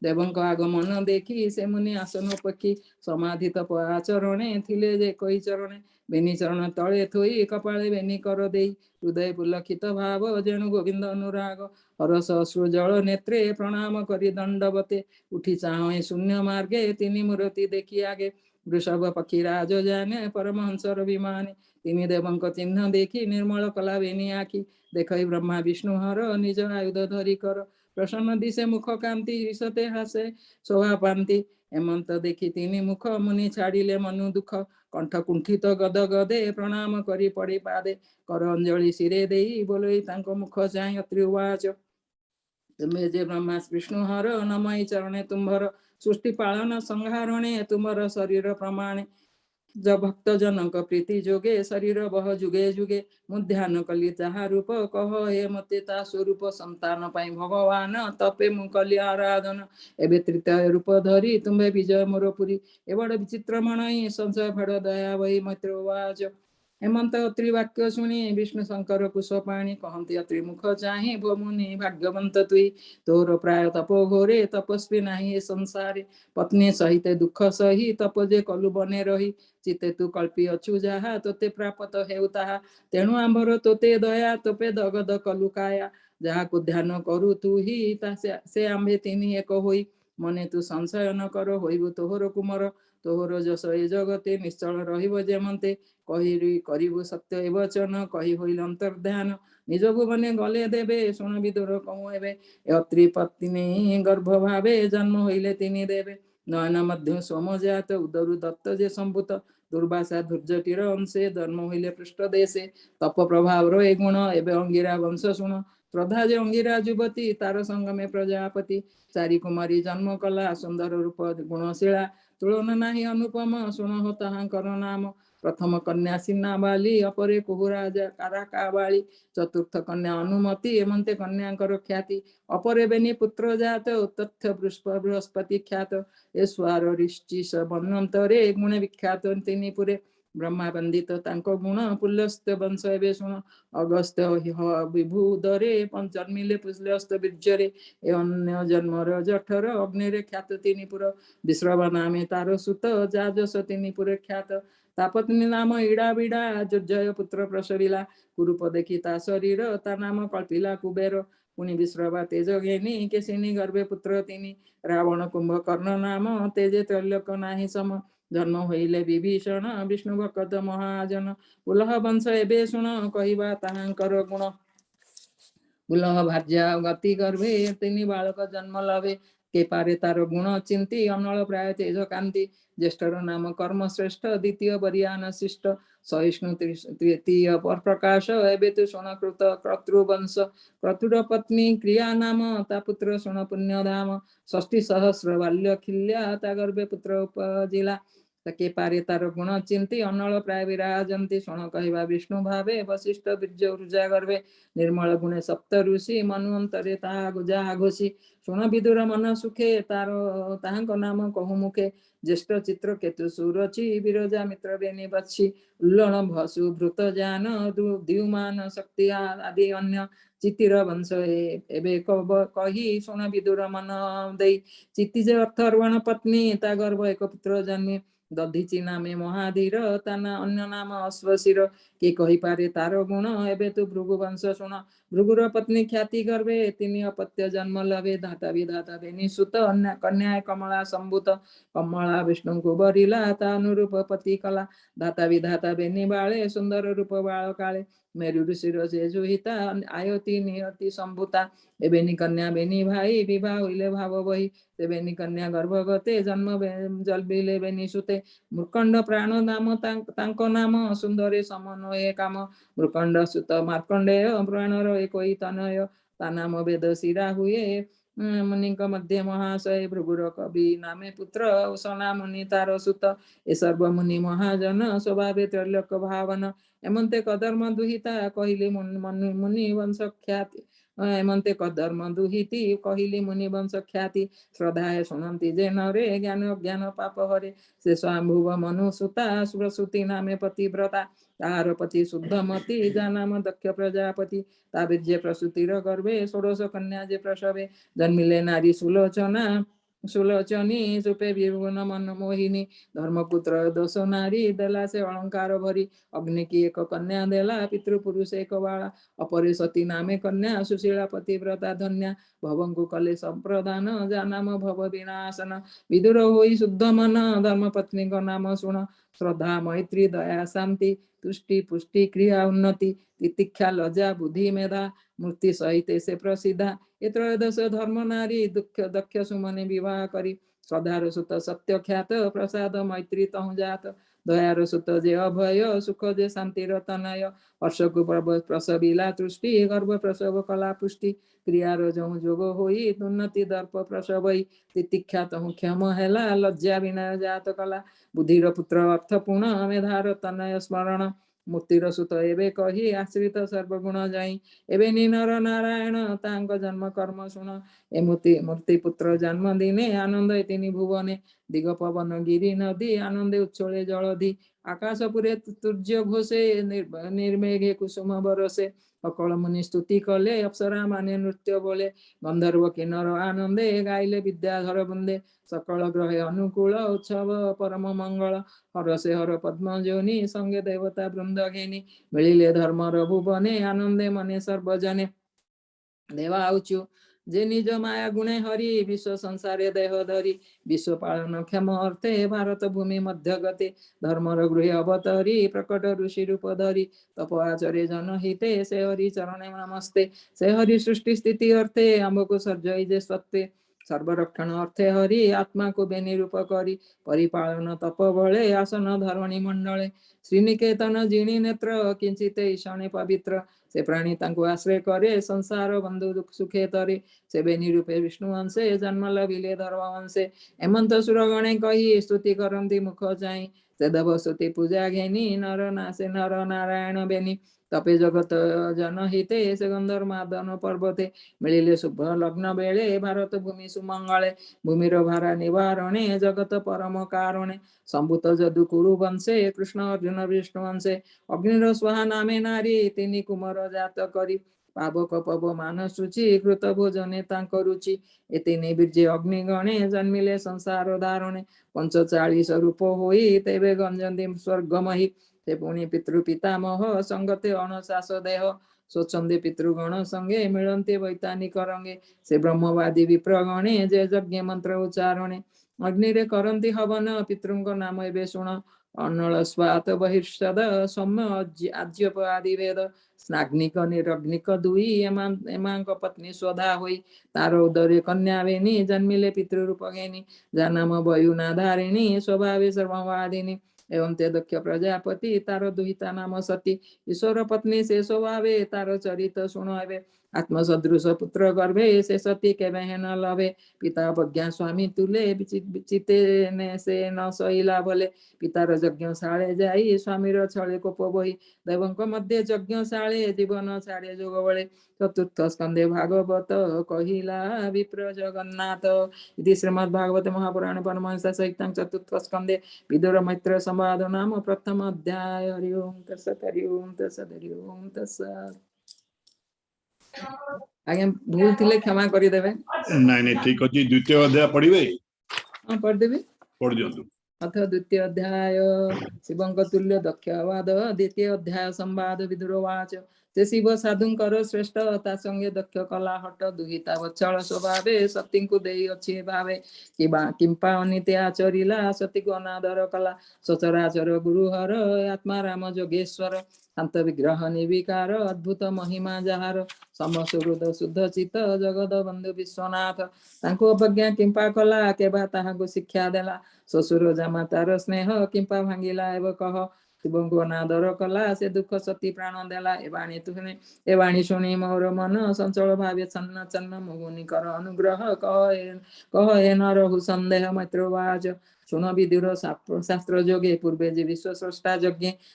ଦେବଙ୍କ ଆଗମନ ଦେଖି ସେ ମୁନି ଆସନ ପକ୍ଷୀ ସମାଧି ତପ ଆଚରଣେ ଥିଲେ ଯେ କହି ଚରଣେ ବେନି ଚରଣ ତଳେ ଥୋଇ କପାଳେ ବେନି କର ଦେଇ ହୃଦୟ ପୁଲକ୍ଷିତ ଭାବ ଯେଣୁ ଗୋବିନ୍ଦ ଅନୁରାଗ ହରସ ଅଶ୍ରୁ ଜଳ ନେତ୍ରେ ପ୍ରଣାମ କରି ଦଣ୍ଡବତେ ଉଠି ଚାହେଁ ଶୂନ୍ୟ ମାର୍ଗେ ତିନି ମୂରତି ଦେଖି ଆଗେ ବୃଷଭ ପକ୍ଷୀ ରାଜ ଜାନେ ପରମହଂସର ବିମାନେ ତିନି ଦେବଙ୍କ ଚିହ୍ନ ଦେଖି ନିର୍ମଳ କଲା ବେନି ଆଖି ଦେଖଇ ବ୍ରହ୍ମା ବିଷ୍ଣୁ ହର ନିଜ ଆୟୁଧ ଧରି କର ପ୍ରସନ୍ନ ଦିଶେ ମୁଖ କାନ୍ତି ଈଶତେ ହାସେ ଶୋଭା ପାନ୍ତି ହେମନ୍ତ ଦେଖି ତିନି ମୁଖ ମୁନି ଛାଡ଼ିଲେ ମନୁ ଦୁଃଖ କଣ୍ଠ କୁଣ୍ଠିତ ଗଦ ଗଦେ ପ୍ରଣାମ କରି ପଡ଼ି ପାଦେ କର ଅଞ୍ଜଳି ଶିରେ ଦେଇ ବୋଲଇ ତାଙ୍କ ମୁଖ ଚାହିଁ ଅତ୍ରି ଉବାଚ ତୁମେ ଯେ ବ୍ରହ୍ମା ବିଷ୍ଣୁ ହର ନମଇ ଚରଣେ ତୁମ୍ଭର ସୃଷ୍ଟି ପାଳନ ସଂହାରଣେ ତୁମର ଶରୀର ପ୍ରମାଣେ ଭକ୍ତ ଜନକ ପ୍ରୀତି ଯୋଗେ ଶରୀର ବହ ଯୁଗେ ଯୁଗେ ମୁଁ ଧ୍ୟାନ କଲି ଯାହା ରୂପ କହ ହେ ମତେ ତା ସ୍ୱରୂପ ସନ୍ତାନ ପାଇଁ ଭଗବାନ ତପେ ମୁଁ କଲି ଆରାଧନ ଏବେ ତୃତୀୟ ରୂପ ଧରି ତୁମ୍ଭେ ବିଜୟ ମୋର ପୁରୀ ଏ ବଡ଼ ବିଚିତ୍ର ମଣଇ ସଂଶୟ ଫେଡ଼ ଦୟା ବହି ମୈତ୍ର ଉବାଚ ହେମନ୍ତ ଅତ୍ରି ବାକ୍ୟ ଶୁଣି ବିଷ୍ଣୁ ଶଙ୍କର କୁଶ ପାଣି କହନ୍ତି ଅତ୍ରି ମୁଖ ଚାହିଁ ଭୋମୁନି ଭାଗ୍ୟବନ୍ତ ତୁଇ ତୋର ପ୍ରାୟ ତପ ଘୋରେ ତପସ୍ୱୀ ନାହିଁ ଏ ସଂସାରେ ପତ୍ନୀ ସହିତ ଦୁଃଖ ସହି ତପ ଯେ କଲୁ ବନେ ରହି ଚିତେ ତୁ କଳ୍ପି ଅଛୁ ଯାହା ତୋତେ ପ୍ରାପତ ହେଉ ତାହା ତେଣୁ ଆମ୍ଭର ତୋତେ ଦୟା ତୋପେ ଦଗଦ କଲୁ କାୟା ଯାହାକୁ ଧ୍ୟାନ କରୁ ତୁ ହି ସେ ଆମ୍ଭେ ତିନି ଏକ ହୋଇ ମନେ ତୁ ସଂଶୟ ନ କର ହୋଇବୁ ତୋହର କୁମର ତୋହର ଯଶ ଏ ଜଗତେ ନିଶ୍ଚଳ ରହିବ ଯେମନ୍ତେ କରିବୁ ସତ୍ୟ ଏ ବଚନ କହି ହୋଇଲ ଅନ୍ତର୍ଧ୍ୟାନ ନିଜ ଭୁବନେ ଗଲେ ଦେବେ ଶୁଣ ବିଦୁର କହୁ ହେବେ ଅତ୍ରି ପତ୍ନୀ ଗର୍ଭ ଭାବେ ଜନ୍ମ ହୋଇଲେ ତିନି ଦେବେ ନୟନ ମଧ୍ୟ ସୋମଜାତ ଉଦରୁ ଦତ୍ତ ଯେ ସମ୍ଭୂତ ଦୁର୍ବାସା ଧୂର୍ଜଟିର ଅଂଶେ ଜନ୍ମ ହୋଇଲେ ପୃଷ୍ଠ ଦେଶେ ତପ ପ୍ରଭାବର ଏ ଗୁଣ ଏବେ ଅଙ୍ଗିରା ବଂଶ ଶୁଣ ଶ୍ରଦ୍ଧା ଯେ ଅଙ୍ଗିରା ଯୁବତୀ ତାର ସଙ୍ଗମେ ପ୍ରଜାପତି ଚାରି କୁମାରୀ ଜନ୍ମ କଲା ସୁନ୍ଦର ରୂପ ଗୁଣଶୀଳା ତୁଳନା ନାହିଁ ଅନୁପମ ଶୁଣ ହୋ ତାହାଙ୍କର ନାମ ପ୍ରଥମ କନ୍ୟା ସିନା ବାଲି ଅପରେ କୁହୁରାଜା କାରାକାବାଳି ଚତୁର୍ଥ କନ୍ୟା ଅନୁମତି ଏମନ୍ତେ କନ୍ୟାଙ୍କର ଖ୍ୟାତି ଅପରେ ବେନି ପୁତ୍ର ଜାତ ତଥ୍ୟ ବୃହସ୍ପତି ଖ୍ୟାତ ଏ ସ୍ୱାର ରିଶ୍ଚି ବନ୍ୟନ୍ତରେ ଗୁଣେ ବିଖ୍ୟାତ ତିନି ପୁରେ ବ୍ରହ୍ମା ବନ୍ଦିତ ତାଙ୍କ ଗୁଣ ପୁଲ୍ୟସ୍ତ ବଂଶ ଏବେ ଶୁଣ ଅଗସ୍ତ୍ୟ ବିଭୁଦରେ ଜନ୍ମିଲେ ପୁଲ୍ୟସ୍ତ ବୀର୍ଯ୍ୟରେ ଏ ଅନ୍ୟ ଜନ୍ମର ଜଠର ଅଗ୍ନିରେ ଖ୍ୟାତ ତିନି ପୁର ବିଶ୍ରବ ନାମେ ତାର ସୁତ ଯା ଯଶ ତିନି ପୁରେ ଖ୍ୟାତ ତାପତ୍ନୀ ନାମ ଇଡା ବିଡା ଦୁର୍ଜୟ ପୁତ୍ର ପ୍ରସରିଲା କୁରୂପ ଦେଖି ତା ଶରୀର ତା ନାମ କଳ୍ପିଲା କୁବେର ପୁଣି ବିଶ୍ରବା ତେଜ ଘେନି କେଶିନୀ ଗର୍ଭେ ପୁତ୍ର ତିନି ରାବଣ କୁମ୍ଭ କର୍ଣ୍ଣ ନାମ ତେଜେ ତ୍ରୈଲୋକ ନାହିଁ ସମ ଜନ୍ମ ହୋଇଲେ ବିଭୀଷଣ ବିଷ୍ଣୁ ଭକତ ମହାଜନ ପୁଲହ ବଂଶ ଏବେ ଶୁଣ କହିବା ତାହାଙ୍କର ଗୁଣ ପୁଲହ ଭାର୍ଯ୍ୟା ଗତି ଗର୍ଭେ ତିନି ବାଳକ ଜନ୍ମ ଲଭେ କେ ପାରେ ତାର ଗୁଣ ଚିନ୍ତି ଅନଳ ପ୍ରାୟ ତେଜ କାନ୍ତି ଜ୍ୟେଷ୍ଠର ନାମ କର୍ମ ଶ୍ରେଷ୍ଠ ଦ୍ୱିତୀୟ ବରିୟାନ ଶିଷ୍ଟ ସହିଷ୍ଣୁ ତୃତୀୟ ପ୍ରକାଶ ଏବେ ତୁ ଶୁଣ କୃତ କ୍ରତୃବଂଶ କ୍ରତୁର ପତ୍ନୀ କ୍ରିୟା ନାମ ତା ପୁତ୍ର ଶୁଣ ପୁଣ୍ୟ ଧାମ ଷଷ୍ଠୀ ସହସ୍ର ବାଲ୍ୟ ଖିଲ୍ୟା ତା ଗର୍ଭେ ପୁତ୍ର ଉପଜିଲା କେ ପାରେ ତାର ଗୁଣ ଚିନ୍ତି ଅନଳ ପ୍ରାୟ ବିରାଜନ୍ତି ଶୁଣ କହିବା ବିଷ୍ଣୁ ଭାବେ ବଶିଷ୍ଠ ବୀର୍ଯ୍ୟ ଊର୍ଜା ଗର୍ଭେ ନିର୍ମଳ ଗୁଣେ ସପ୍ତ ଋଷି ମନ୍ୱନ୍ତରେ ତାହା ଯାହା ଘୋଷି ଶୁଣ ବିଦୁର ମନ ସୁଖେ ତାହାଙ୍କ ନାମ କହୁ ମୁଖେ ଜ୍ୟେଷ୍ଠ ଚିତ୍ର କେତୁ ସୁରଚି ବିରଜା ମିତ୍ର ବେନି ବଛି ଉଲ୍ଲଣ ଭସୁ ଭୃତ ଜାନ ଦ୍ୟୁମାନ ଶକ୍ତି ଆଦି ଅନ୍ୟ ଚିତିର ବଂଶ ଏବେ କହି ଶୁଣ ବିଦୁର ମନ ଦେଇ ଚିତି ଯେ ଅର୍ଥ ଅର୍ବାଣ ପତ୍ନୀ ତା ଗର୍ଭ ଏକ ପୁତ୍ର ଜନ୍ମେ ଦଧିଚି ନାମେ ମହାଧୀର ତା ଅନ୍ୟ ନାମ ଅଶ୍ୱଶିର କିଏ କହିପାରେ ତାର ଗୁଣ ଏବେ ତୁ ଭୃଗୁ ବଂଶ ଶୁଣ ଭୃଗୁର ପତ୍ନୀ ଖ୍ୟାତି ଗର୍ଭେ ତିନି ଅପତ୍ୟ ଜନ୍ମ ଲଭେ ଧାତା ବିଧାତା ବେନି ସୁତ କନ୍ୟା କମଳା ସମ୍ଭୂତ କମଳା ବିଷ୍ଣୁଙ୍କୁ ବରିଲା ତା ଅନୁରୂପ ପତି କଲା ଧାତା ବିଧାତା ବେନି ବାଳେ ସୁନ୍ଦର ରୂପ ବାଳ କାଳେ ମେରୁ ଋଷିର ସେ ଜୋହିତା ଆୟତି ନିୟତି ସମ୍ଭୂତା ଏବେନି କନ୍ୟା ବେନି ଭାଇ ବିବାହ ହୋଇଲେ ଭାବ ବହି ତେବେନି କନ୍ୟା ଗର୍ଭଗତେ ଜନ୍ମ ଜନ୍ମିଲେ ବେନି ସୁତେ ମୃକଣ୍ଡ ପ୍ରାଣ ନାମ ତାଙ୍କ ନାମ ସୁନ୍ଦରେ ସମନ୍ୱୟ କାମ ମୃକଣ୍ଡ ସୁତ ମାର୍କଣ୍ଡେୟ ପ୍ରାଣର ଏକୋଇ ତନୟ ता नाम वेद शिरा हुए मुनि मध्य महाशय भृगुर कवि नामे पुत्र सना मुनि तार सुत ए सर्व मुनि महाजन स्वभावे त्रैलोक भावन एमंते कधर्म दुहिता कहले मुनि वंश ख्याति एमंते कधर्म दुहिती कहले मुनि वंश ख्याति श्रद्धाए शुणंती जे नरे ज्ञान अज्ञान पाप हरे से स्वाम्भुव मनु सुता सुरसुति नामे पतिव्रता तार पति शुद्धमती जा नाम दक्ष प्रजापति ता विद्य प्रसूतिर गर्भे षोडश कन्या जे प्रसवे जन्मिले नारी सुलोचना सुलोचनी सुपे विभुवन मन मोहिनी धर्मपुत्र दोष नारी देला से अलंकार भरी अग्नि की एक कन्या देला पितृपुरुष एक बाला अपरे सती नामे कन्या सुशीला पतिव्रता धन्या भवंकु कले संप्रदान जा नाम भव विनाशन विदुर होई शुद्ध मन धर्म पत्नी का नाम सुन श्रद्धा मैत्री दया शांति तुष्टि पुष्टि क्रिया उन्नति तितिक्षा लज्जा बुद्धि मेधा मूर्ति सहित से प्रसिद्धा ये त्रयोदश धर्म नारी दुख दक्ष सुमने विवाह करी श्रद्धार सुत सत्य ख्यात प्रसाद मैत्री तहु जात दयार सुत जे अभय सुख जे शांति तनय हर्षकु प्रसविला तुष्टि गर्भ प्रसव कला पुष्टि क्रियार जो जोग होई उन्नति दर्प प्रसवई तितिक्षा तहु क्षम हेला लज्जा विनय जात कला बुद्धिर पुत्र अर्थपूर्ण मेधार तनय स्मरण मूर्तिर सुत एवं कही आश्रित सर्वगुण जाई एवं निनर नारायण तांग जन्म कर्म शुण ए मूर्ति पुत्र जन्म दिने आनंद तिनि भुवने दिग पवन गिरी नदी आनंदे उच्छले जलधि आकाश पुरे तुर्य घोषे निर्मेघे कुसुम बरसे सकल मुनि स्तुति कले अप्सरा माने नृत्य बोले गंधर्व किन्नर आनंदे गाइले विद्याधर बंदे सकल ग्रहे अनुकूल उत्सव परम मंगल हरसे हर पद्म जोनि संगे देवता वृंद घेनी मिलिले धर्मर भुवने आनंदे मने सर्वजने देवा आउचु जे निज माया गुणे हरि विश्व संसारे देह धरी विश्व पालन क्षम अर्थे भारत भूमि मध्य गते धर्मर गृहे अवतरी प्रकट ऋषि रूप धरी तप आचरे जनहिते से हरि चरणे नमस्ते से हरि सृष्टि स्थिति अर्थे आम्भको सर्जई जे सत्वे सर्वरक्षण अर्थे हरि आत्मा को बेनि रूप करी परिपालन तप बळे आसन धरणी मंडले श्रीनिकेतन जिणी नेत्र किंचित ईशाने पवित्र से प्राणी तांको आश्रय करे संसार बंधु दुख सुखे तरे से बेनि रूपे विष्णु वंशे जन्म लभिले धर्म वंशे एमंत सुरगणे कही स्तुति करंती मुख चाहि से देव स्तुति पूजा घेनी नर नासे नर नारायण बेनि तपे जगत जनहिते से गंधर्व मादन पर्वते मिलिले शुभ लग्न बेले भारत भूमि सुमंगले भूमिर भारा निवारणे जगत परम कारणे संभूत जदु कुरु वंशे कृष्ण अर्जुन विष्णु वंशे अग्निर स्वाहा नामे नारी तिनि कुमार जात करी पावक पव मान शुचि कृत भोजने तांक रुचि एतिनि बीर्जे अग्निगणे जन्मिले संसार धारणे 45 रूप होई तेबे गंजन्ति स्वर्गमहि ते पुनि पितृ पितामह संगते अणसास देह स्वच्छंदे पितृगण संगे मिलन्ते वैतानिक रंगे से ब्रह्मवादी विप्रगणे जे यज्ञ मंत्र उच्चारणे अग्निरे करन्ति हवन पितृंग नाम एबे शुण अन्नल स्वात बहिर्षद सौम्य आज्यप आदि वेद स्नाग्निक निरग्निक दुई एमांक पत्नी स्वधा होई तार उदरे कन्या वेनी जन्मिले पितृरूप घेनी जा नाम वयुना धारिणी स्वभावे सर्ववादिनी एवं ते दक्ष प्रजापति तार दुहिता नाम सती ईश्वर पत्नी से स्वभावे तार चरित शुणावे आत्म सदृश पुत्र गर्भे से सती केवे न लभे पिता अवज्ञा स्वामी तुले चिते ने से न सहिला भले पितार यज्ञशाळे जाई स्वामीर छळे कोप बही देवंक मध्ये यज्ञशाळे जीवन छाड़े जोग बळे चतुर्थ स्कंदे भागवत कहिला विप्र जगन्नाथ इति श्रीमद्भागवते महापुराणे परमहंस संहितां चतुर्थ स्कंदे विदुर मैत्र संवाद नाम प्रथम अध्याय। हरि ओम तत्सत् हरि ओम तत्सत् हरि ओम तत्सत्। आज्ञा भूल थिले क्षमा करि देबे। नहीं नहीं ठीक अछि द्वितीय अध्याय पढ़िबे। हां पढ़ देबे। पढ़ दियंतु। अथ द्वितीय अध्याय शिवंक तुल्य दक्षवाद द्वितीय अध्याय संवाद विदुरवाच से शिव साधुंकर श्रेष्ठ ता संगे दक्ष कला हट दुहिता वत्सल स्वभावे सती को देई अछि भावे किंपा अनिते आचरिला सती को अनादर कला सचराचर गुरुहर आत्मा राम जोगेश्वर शांत विग्रह निर्विकार अद्भुत महिमा जहार समसुहृद शुद्ध चित जगद बंधु विश्वनाथ तांको अवज्ञा किंपा कला केबा ताहाको शिक्षा देला ससुर जामा तार स्नेह किंपा भांगिला एव कह ଶିବଙ୍କୁ ଅନାଦର କଲା ସେ ଦୁଃଖ ସତୀ ପ୍ରାଣ ଦେଲା। ଏ ବାଣୀ ଶୁଣି ମୋର ମନ ଚଞ୍ଚଳ ଭାବେ ଛନ୍ନ ଛନ୍ନ ମୁଗୁନି କର ଅନୁଗ୍ରହ କହ ଏ ନ ରହୁ ସନ୍ଦେହ ମୈତ୍ରବାଚ ଶୁଣ ବିଦୁର ଶାସ୍ତ୍ର ଯୋଗେ ପୂର୍ବେ ଯେ ବିଶ୍ୱ ସ୍ରଷ୍ଟା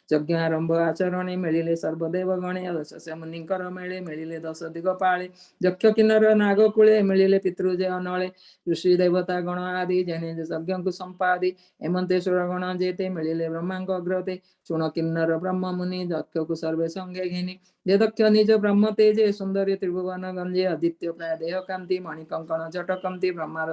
ଯଜ୍ଞ ଆରମ୍ଭ ଆଚରଣେ ମିଳିଲେ ସର୍ବଦେବ ଗଣେ ଦଶ ମୁନିଙ୍କର ମିଳିଲେ ଦଶ ଦିଗ ପାଳେ ଯକ୍ଷ କିନ୍ନର ନାଗ କୂଳେ ମିଳିଲେ ପିତୃଜେ ଅନଳେ ଋଷି ଦେବତା ଗଣ ଆଦି ଜେନେ ଯଜ୍ଞଙ୍କୁ ସମ୍ପାଦି ହେମନ୍ତେଶ୍ୱର ଗଣ ଯେତେ ମିଳିଲେ ବ୍ରହ୍ମାଙ୍କ ଅଗ୍ରତେ ଶୁଣ କିନ୍ନର ବ୍ରହ୍ମ ମୁନି ଯକ୍ଷକୁ ସର୍ବେ ସଙ୍ଗେ ଘେନି ଯେ ଦକ୍ଷ ନିଜ ବ୍ରହ୍ମ ତେଜେ ସୁନ୍ଦରୀ ତ୍ରିଭୁବନ ଗଞ୍ଜେ ଆଦିତ୍ୟ ପ୍ରାୟ ଦେହ କାନ୍ତି ମଣି କଙ୍କଣ ଜଟକନ୍ତି ବ୍ରହ୍ମାର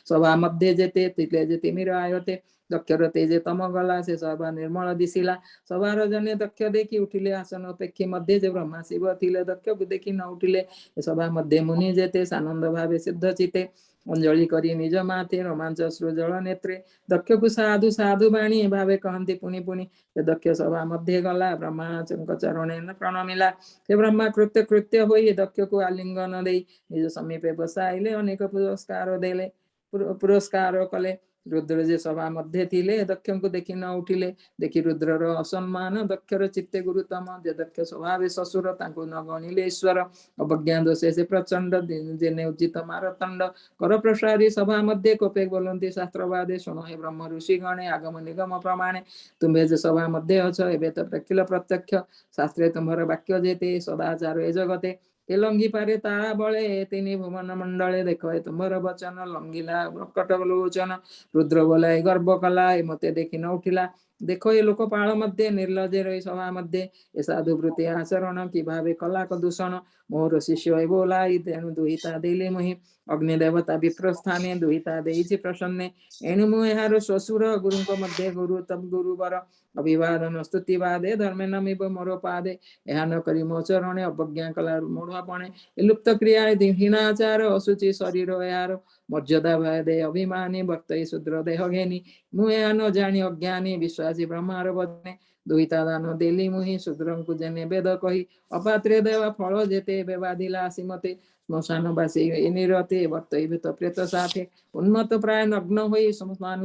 ସଭା ମଧ୍ୟରେ ଯେତେ ଥିଲେ ଯେ ତିମିର ଆୟତେ ଦକ୍ଷର ତେଜେ ତମ ଗଲା ସେ ସଭା ନିର୍ମଳ ଦିଶିଲା ସଭାର ଜନେ ଦକ୍ଷ ଦେଖି ଉଠିଲେ ଆସନ ଅପେକ୍ଷୀ ମଧ୍ୟ ଯେ ବ୍ରହ୍ମା ଶିବ ଥିଲେ ଦକ୍ଷକୁ ଦେଖି ନ ଉଠିଲେ ସଭା ମଧ୍ୟ ମୁନି ଯେତେ ସାନନ୍ଦ ଭାବେ ସିଦ୍ଧ ଚିତେ ଅଞ୍ଜଳି କରି ନିଜ ମାତେ ରୋମାଞ୍ଚ ସୃଜଳ ନେତ୍ରେ ଦକ୍ଷକୁ ସାଧୁ ସାଧୁ ବାଣୀ ଭାବେ କହନ୍ତି ପୁଣି ପୁଣି ସେ ଦକ୍ଷ ସଭା ମଧ୍ୟ ଗଲା ବ୍ରହ୍ମାଙ୍କ ଚରଣେ ପ୍ରଣମିଲା ସେ ବ୍ରହ୍ମା କୃତ୍ୟ ହୋଇ ଦକ୍ଷକୁ ଆଲିଙ୍ଗନ ଦେଇ ନିଜ ସମୀପେ ବସାଇଲେ ଅନେକ ପୁରସ୍କାର କଲେ ରୁଦ୍ର ଯେ ସଭା ମଧ୍ୟ ଥିଲେ ଦକ୍ଷଙ୍କୁ ଦେଖି ନ ଉଠିଲେ ଦେଖି ରୁଦ୍ରର ଅସମ୍ମାନ ଦକ୍ଷର ଚିତ୍ତେ ଗୁରୁତମ ଯେ ଦକ୍ଷ ସ୍ୱଭାବେ ଶ୍ୱଶୁର ତାଙ୍କୁ ନ ଗଣିଲେ ଈଶ୍ୱର ଅବଜ୍ଞା ଦୋଷେ ସେ ପ୍ରଚଣ୍ଡ ଯେନେ ଉଚିତ ମାରତଣ୍ଡ କର ପ୍ରସାରୀ ସଭା ମଧ୍ୟ କୋପେ ବୋଲନ୍ତି ଶାସ୍ତ୍ରବାଦେ ଶୁଣ ହେ ବ୍ରହ୍ମ ଋଷି ଗଣେ ଆଗମ ନିଗମ ପ୍ରମାଣେ ତୁମେ ଯେ ସଭା ମଧ୍ୟ ଅଛ ଏବେ ତ ଦେଖିଲ ପ୍ରତ୍ୟକ୍ଷ ଶାସ୍ତ୍ରେ ତୁମର ବାକ୍ୟ ଯେତେ ସଦାଚାର ଏ ଜଗତେ ଏ ଲଙ୍ଗି ପାରେ ତାହା ବଳେ ତିନି ଭୁବନ ମଣ୍ଡଳେ ଦେଖ ଏ ତୁମର ବଚନ ଲଙ୍ଗିଲା ପ୍ରକଟ ଲୋଚନ ରୁଦ୍ର ବୋଲାଇ ଗର୍ବ କଲା ଏ ମତେ ଦେଖି ନ ଉଠିଲା ଦେଖ ଏ ଲୋକ ପାଳ ମଧ୍ୟ ନିର୍ଲଜ୍ଜ ରହି ସଭା ମଧ୍ୟ ଏ ସାଧୁ ବୃତ୍ତି ଆଚରଣ କି ଭାବେ କଲା ଦୂଷଣ ମୋର ଶିଷ୍ୟ ଏ ବୋଲାଇ ତେଣୁ ଦୁହିତା ଦେଲେ ମୁହିଁ ଅଗ୍ନି ଦେବତା ବିପ୍ରସ୍ଥାନେ ଦୁହିତା ଦେଇଛି ପ୍ରସନ୍ନେ ଏଣୁ ମୁଁ ଏହାର ଶ୍ୱଶୁର ଗୁରୁଙ୍କ ମଧ୍ୟ ଗୁରୁ ତମ ଗୁରୁବର ଅଭିବାଦନ ସ୍ତୁତି ବାଦେ ଧର୍ମେ ନମିବ ମୋର ପାଦେ ଏହା ନ କରି ମୋ ଚରଣେ ଅବଜ୍ଞା କଲା ମୂଢପଣେ ଏ ଲୁପ୍ତ କ୍ରିୟା ହୀନାଚାର ଅସୁଚି ଶରୀର ଏହାର ମର୍ଯ୍ୟାଦା ଭୟ ଅଭିମାନୀ ବର୍ତ୍ତଇ ଶୂଦ୍ର ଦେହ ଘେନି ମୁଁ ଏହା ନ ଜାଣି ଅଜ୍ଞାନୀ ବିଶ୍ୱାସୀ ବ୍ରହ୍ମାର ବଦନେ ଦୁଇତା ଦାନ ଦେଲି ମୁହିଁ ଶୂଦ୍ରଙ୍କୁ ଯେନେ ବେଦ କହି ଅପାତ୍ରେ ଦେବା ଫଳ ଯେତେ ବେବାଧିଲା ଆସି ମତେ ଶ୍ମଶାନ ବାସୀ ନିରତେ ବର୍ତ୍ତଇ ଭୂତ ପ୍ରେତ ସାଥେ ଉନ୍ମତ ପ୍ରାୟ ନଗ୍ନ ହୋଇ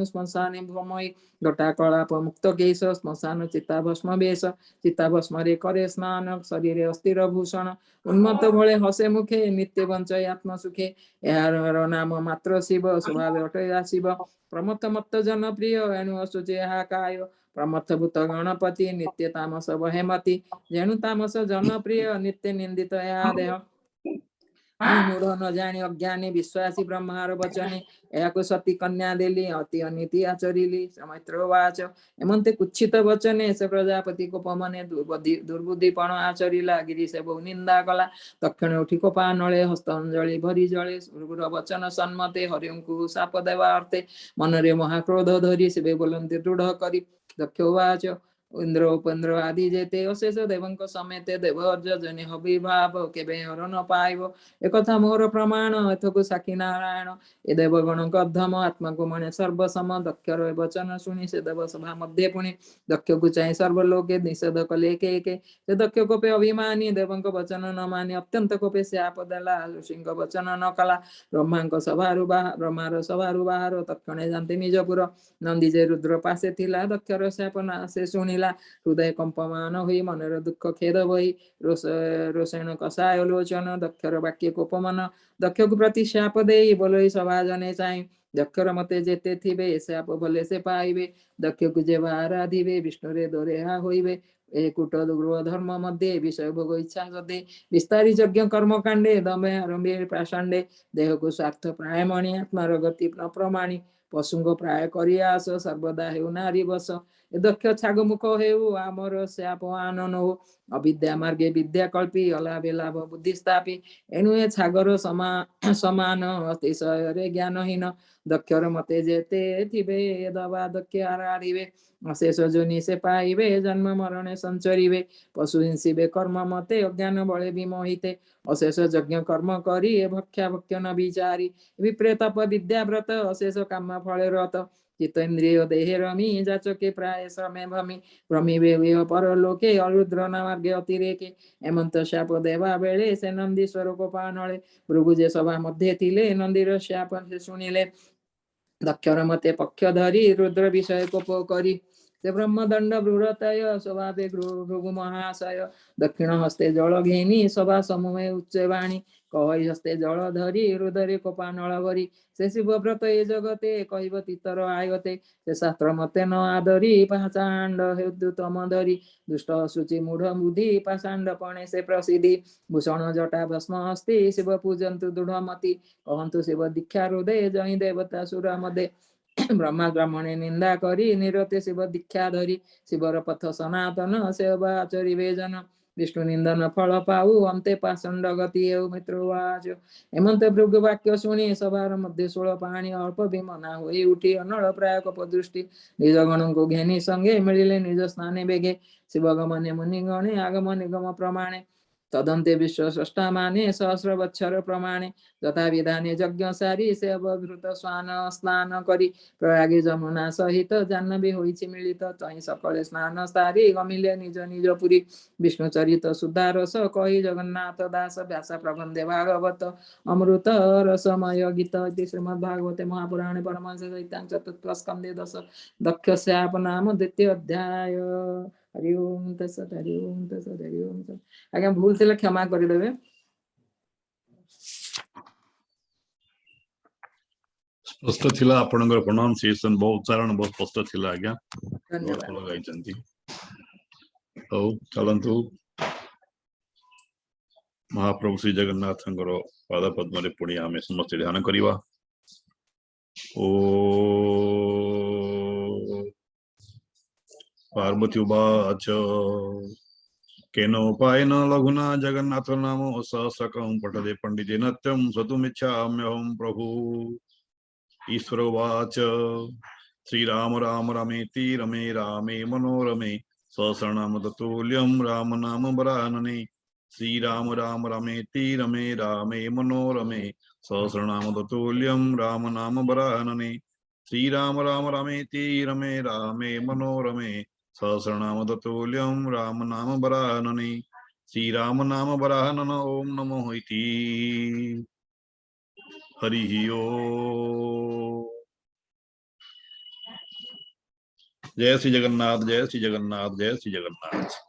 ଶ୍ମଶାନେ ଭ୍ରମଇ ଘଟା କଳାପ ମୁକ୍ତ କେଶ ଶ୍ମଶାନ ଚିତା ଭସ୍ମ ବେଶ ଚିତା ଭସ୍ମରେ କରେ ସ୍ନାନ ଶରୀରେ ଅସ୍ଥିର ଭୂଷଣ ଉନ୍ମତ ଭଳେ ହସେ ମୁଖେ ନିତ୍ୟ ବଞ୍ଚଇ ଆତ୍ମ ସୁଖେ ଏହାର ନାମ ମାତ୍ର ଶିବ ସ୍ୱଭାବେ ଅଟେ ଆସିବ ପ୍ରମତ୍ତ ମତ୍ତ ଜନପ୍ରିୟ ଏଣୁ ଅସୁଚି ଏହା କାୟ ପ୍ରମଥ ଭୂତ ଗଣପତି ନିତ୍ୟ ତାମସ ବହେମତି ଯେଣୁ ତାମସ ଜନପ୍ରିୟ ନିତ୍ୟ ନିନ୍ଦିତ ଏହା ଦେହ ମୁଁ ମୂଢ ନ ଜାଣି ଅଜ୍ଞାନୀ ବିଶ୍ୱାସୀ ବ୍ରହ୍ମାର ବଚନେ ଏହାକୁ ସତୀ କନ୍ୟା ଦେଲି ଅତି ଅନୀତି ଆଚରିଲି ମୈତ୍ର ବାଚ ଏମନ୍ତେ କୁଚ୍ଛିତ ବଚନେ ସେ ପ୍ରଜାପତି କୋପମନେ ଦୁର୍ବୁଦ୍ଧିପଣ ଆଚରିଲା ଗିରି ସେ ବହୁ ନିନ୍ଦା କଲା ଦକ୍ଷିଣ ଉଠି କୋପା ନଳେ ହସ୍ତ ଅଞ୍ଜଳି ଭରି ଜଳେ ଗୁରୁର ବଚନ ସମ୍ମତେ ହରିଙ୍କୁ ସାପ ଦେବା ଅର୍ଥେ ମନରେ ମହାକ୍ରୋଧ ଧରି ଶିବେ ବୋଲନ୍ତି ଦୃଢ କରି ଦକ୍ଷ ବାଚ ଇନ୍ଦ୍ର ଉପେନ୍ଦ୍ର ଆଦି ଯେତେ ଅଶେଷ ଦେବଙ୍କ ସମେତେ ଦେବ ଯଜନେ ହବିଭାବ କେବେ ହର ନ ପାଇବ ଏକଥା ମୋର ପ୍ରମାଣ ଏଥକୁ ସାକ୍ଷୀ ନାରାୟଣ ଏ ଦେବଗଣଙ୍କ ଅଧମ ଆତ୍ମାକୁ ମଣେ ସର୍ବସମ ଦକ୍ଷର ଏ ବଚନ ଶୁଣି ସେ ଦେବ ସଭା ମଧ୍ୟ ପୁଣି ଦକ୍ଷକୁ ଚାହିଁ ସର୍ବଲୋକେ ନିଷେଧ କଲେ ଏକେ ଏକେ ସେ ଦକ୍ଷ କୋପେ ଅଭିମାନୀ ଦେବଙ୍କ ବଚନ ନ ମାନି ଅତ୍ୟନ୍ତ କୋପେ ସେ ଆପ୍ ଦେଲା ଋଷିଙ୍କ ବଚନ ନ କଲା ବ୍ରହ୍ମାର ସଭାରୁ ବାହାର ତକ୍ଷଣେ ଯାନ୍ତି ନିଜପୁର ନନ୍ଦୀ ଯେ ରୁଦ୍ର ପାଶେ ଥିଲା ଦକ୍ଷର శాప ସେ ଶୁଣିଲା ହୃଦୟ କମ୍ପମାନ ହୋଇ ମନର ଦୁଃଖ ଖେଦ ବହି ରୋଷେଣ କଷାୟ ଲୋଚନ ଦକ୍ଷର ବାକ୍ୟ କୋପମନ ଦକ୍ଷକୁ ପ୍ରତି శాପ ଦେଇ ବୋଲଇ ସଭା ଜନେ ଚାହିଁ ଦକ୍ଷର ମତେ ଯେତେ ଥିବେ శాପ ଭଲେ ସେ ପାଇବେ ଦକ୍ଷକୁ ଯେ ଆରାଧିବେ ବିଷ୍ଣୁରେ ଦୋରେହା ହୋଇବେ ଏ କୂଟ ଗୃହ ଧର୍ମ ମଧ୍ୟ ବିଷୟ ଭୋଗ ଇଚ୍ଛା ସଦେ ବିସ୍ତାରୀ ଯଜ୍ଞ କର୍ମ କାଣ୍ଡେ ଦମେ ଆରମ୍ଭେ ପାଷାଣ୍ଡେ ଦେହକୁ ସ୍ୱାର୍ଥ ପ୍ରାୟ ମଣି ଆତ୍ମାର ଗତି ପ୍ରମାଣୀ ପଶୁଙ୍କ ପ୍ରାୟ କରି ଆସ ସର୍ବଦା ହେଉ ନାରୀ ବସ ଏ ଦକ୍ଷ ଛାଗ ମୁଖ ହେଉ ଆମର శాପ ଆନନ ହଉ ଅବିଦ୍ୟା ମାର୍ଗେ ବିଦ୍ୟା କଳ୍ପୀ ଅଲାଭେ ଲାଭ ବୁଦ୍ଧି ସ୍ଥାପି ଏଣୁ ଏ ଛାଗର ସମାନ ଅତିଶୟରେ ଜ୍ଞାନହୀନ ଦକ୍ଷର ମତେ ଯେତେ ଥିବେ ଦବା ଦକ୍ଷ ଆରାରିବେ ଅଶେଷ ଯୋନି ସେ ପାଇବେ ଜନ୍ମ ମରଣେ ସଞ୍ଚରିବେ ପଶୁ ହିଂସିବେ କର୍ମ ମତେ ଅଜ୍ଞାନ ବଳେ ବିମୋହିତେ ଅଶେଷ ଯଜ୍ଞ କର୍ମ କରି ଏ ଭକ୍ଷା ଭକ୍ଷ ନ ବିଚାରି ବିପ୍ରେତପ ବିଦ୍ୟାବ୍ରତ ଅଶେଷ କାମ ଫଳେ ରତ ଚିତ୍ତ ଇନ୍ଦ୍ରିୟ ଦେହେ ରମି ଯାଚକେ ପ୍ରାୟ ଶ୍ରମେ ଭ୍ରମିବେ ପରଲୋକେ ଅରୁଦ୍ର ମାର୍ଗେ ଅତିରେକେ ଏମନ୍ତ శాପ ଦେବା ବେଳେ ସେ ନନ୍ଦୀଶ୍ୱର କୋପା ନଳେ ଭୃଗୁ ଯେ ସଭା ମଧ୍ୟ ଥିଲେ ନନ୍ଦୀର శాପ ସେ ଶୁଣିଲେ ଦକ୍ଷର ମତେ ପକ୍ଷ ଧରି ରୁଦ୍ର ବିଷୟ କୋପ କରି से ब्रह्मदंड बृहतय स्वभावे भृगु महाशय दक्षिण हस्ते जल घेनी सभा समूहे उच्चवाणी कहई हस्ते जल धरी हृदय कोपा नल भरी से शिवव्रत ए जगते कहब तीतर आयते से शास्त्र मते न आदरी पाषाण्ड हेतु तम धरी दुष्ट शुचि मूढ़ बुद्धि पाषाण्ड पणे से प्रसिद्धि भूषण जटा भस्म हस्ति शिव पूजन्तु दृढ़मति कहन्तु शिव दीक्षा हृदय जय देवता सुर मदे ब्रह्मा ब्राह्मणे निंदा करी निरते शिव दीक्षा धरी शिवर पथ सनातन सेवा आचरिवे जन विष्णु निंदन फल पाऊ अंते पाषंड गति हेउ मित्रवाच हेमंत भृगु वाक्य शुणी सभार मध्य षोल पाणी अल्प विमना होई उठी अनल प्राय कप दृष्टि निज गण को घेनी संगे मिलिले निज स्थाने बेगे शिव गमने मुनि गणे आगम निगम प्रमाणे तदंते विश्व स्रष्टा माने सहस्र वत्सर प्रमाणे तथा विधाने यज्ञ सारी से अवभृत स्वान स्नान करी प्रयागे जमुना सहित जाह्नवी होइछि मिलित तहि सकले स्नान सारी गमिले निज निज पुरी विष्णु चरित सुधारस कहि जगन्नाथ दास व्यास प्रबंधे भागवत अमृत रसमय गीत इति श्रीमद्भागवते महापुराणे परमहंस सहितां चतुर्थ स्कंदे दश दक्षस्याप नाम द्वितीय अध्याय। हरि ओम तत्सत् हरि ओम तत्सत् हरि ओम तत्सत्। आज्ञा भूल थिले क्षमा करिदेबे। स्पष्ट थिला आपनकर प्रोनाउंसिएशन बहुत उच्चारण बहुत स्पष्ट थिला आज्ञा धन्यवाद। बहुत लगाइचंती तो चलंतु महाप्रभु श्री जगन्नाथंकर पाद पद्म रे पुणी आमे समस्त ध्यान करिवा। ओ पार्वती उवाच केनोपायेन लघुना जगन्नाथ नाम सहस्रकं पठते पंडिते नत्यं सतुमिच्छाम्यहं प्रभु। ईश्वर उवाच श्रीराम राम रमेति रमे रामे मनोरमे सहस्रनाम तत्तुल्यं राम नाम वरानने। श्रीराम राम रमेति रमे रामे मनोरमे सहस्रनाम तत्तुल्यं राम नाम वरानने। श्रीराम राम रमेति रमे रामे मनोरमे सहस्रनाम तत्तुल्यं राम नाम वरानने। श्रीराम नाम वरानन ओम नमो इति। हरि ओम। जय श्री जगन्नाथ जय श्री जगन्नाथ जय श्री जगन्नाथ।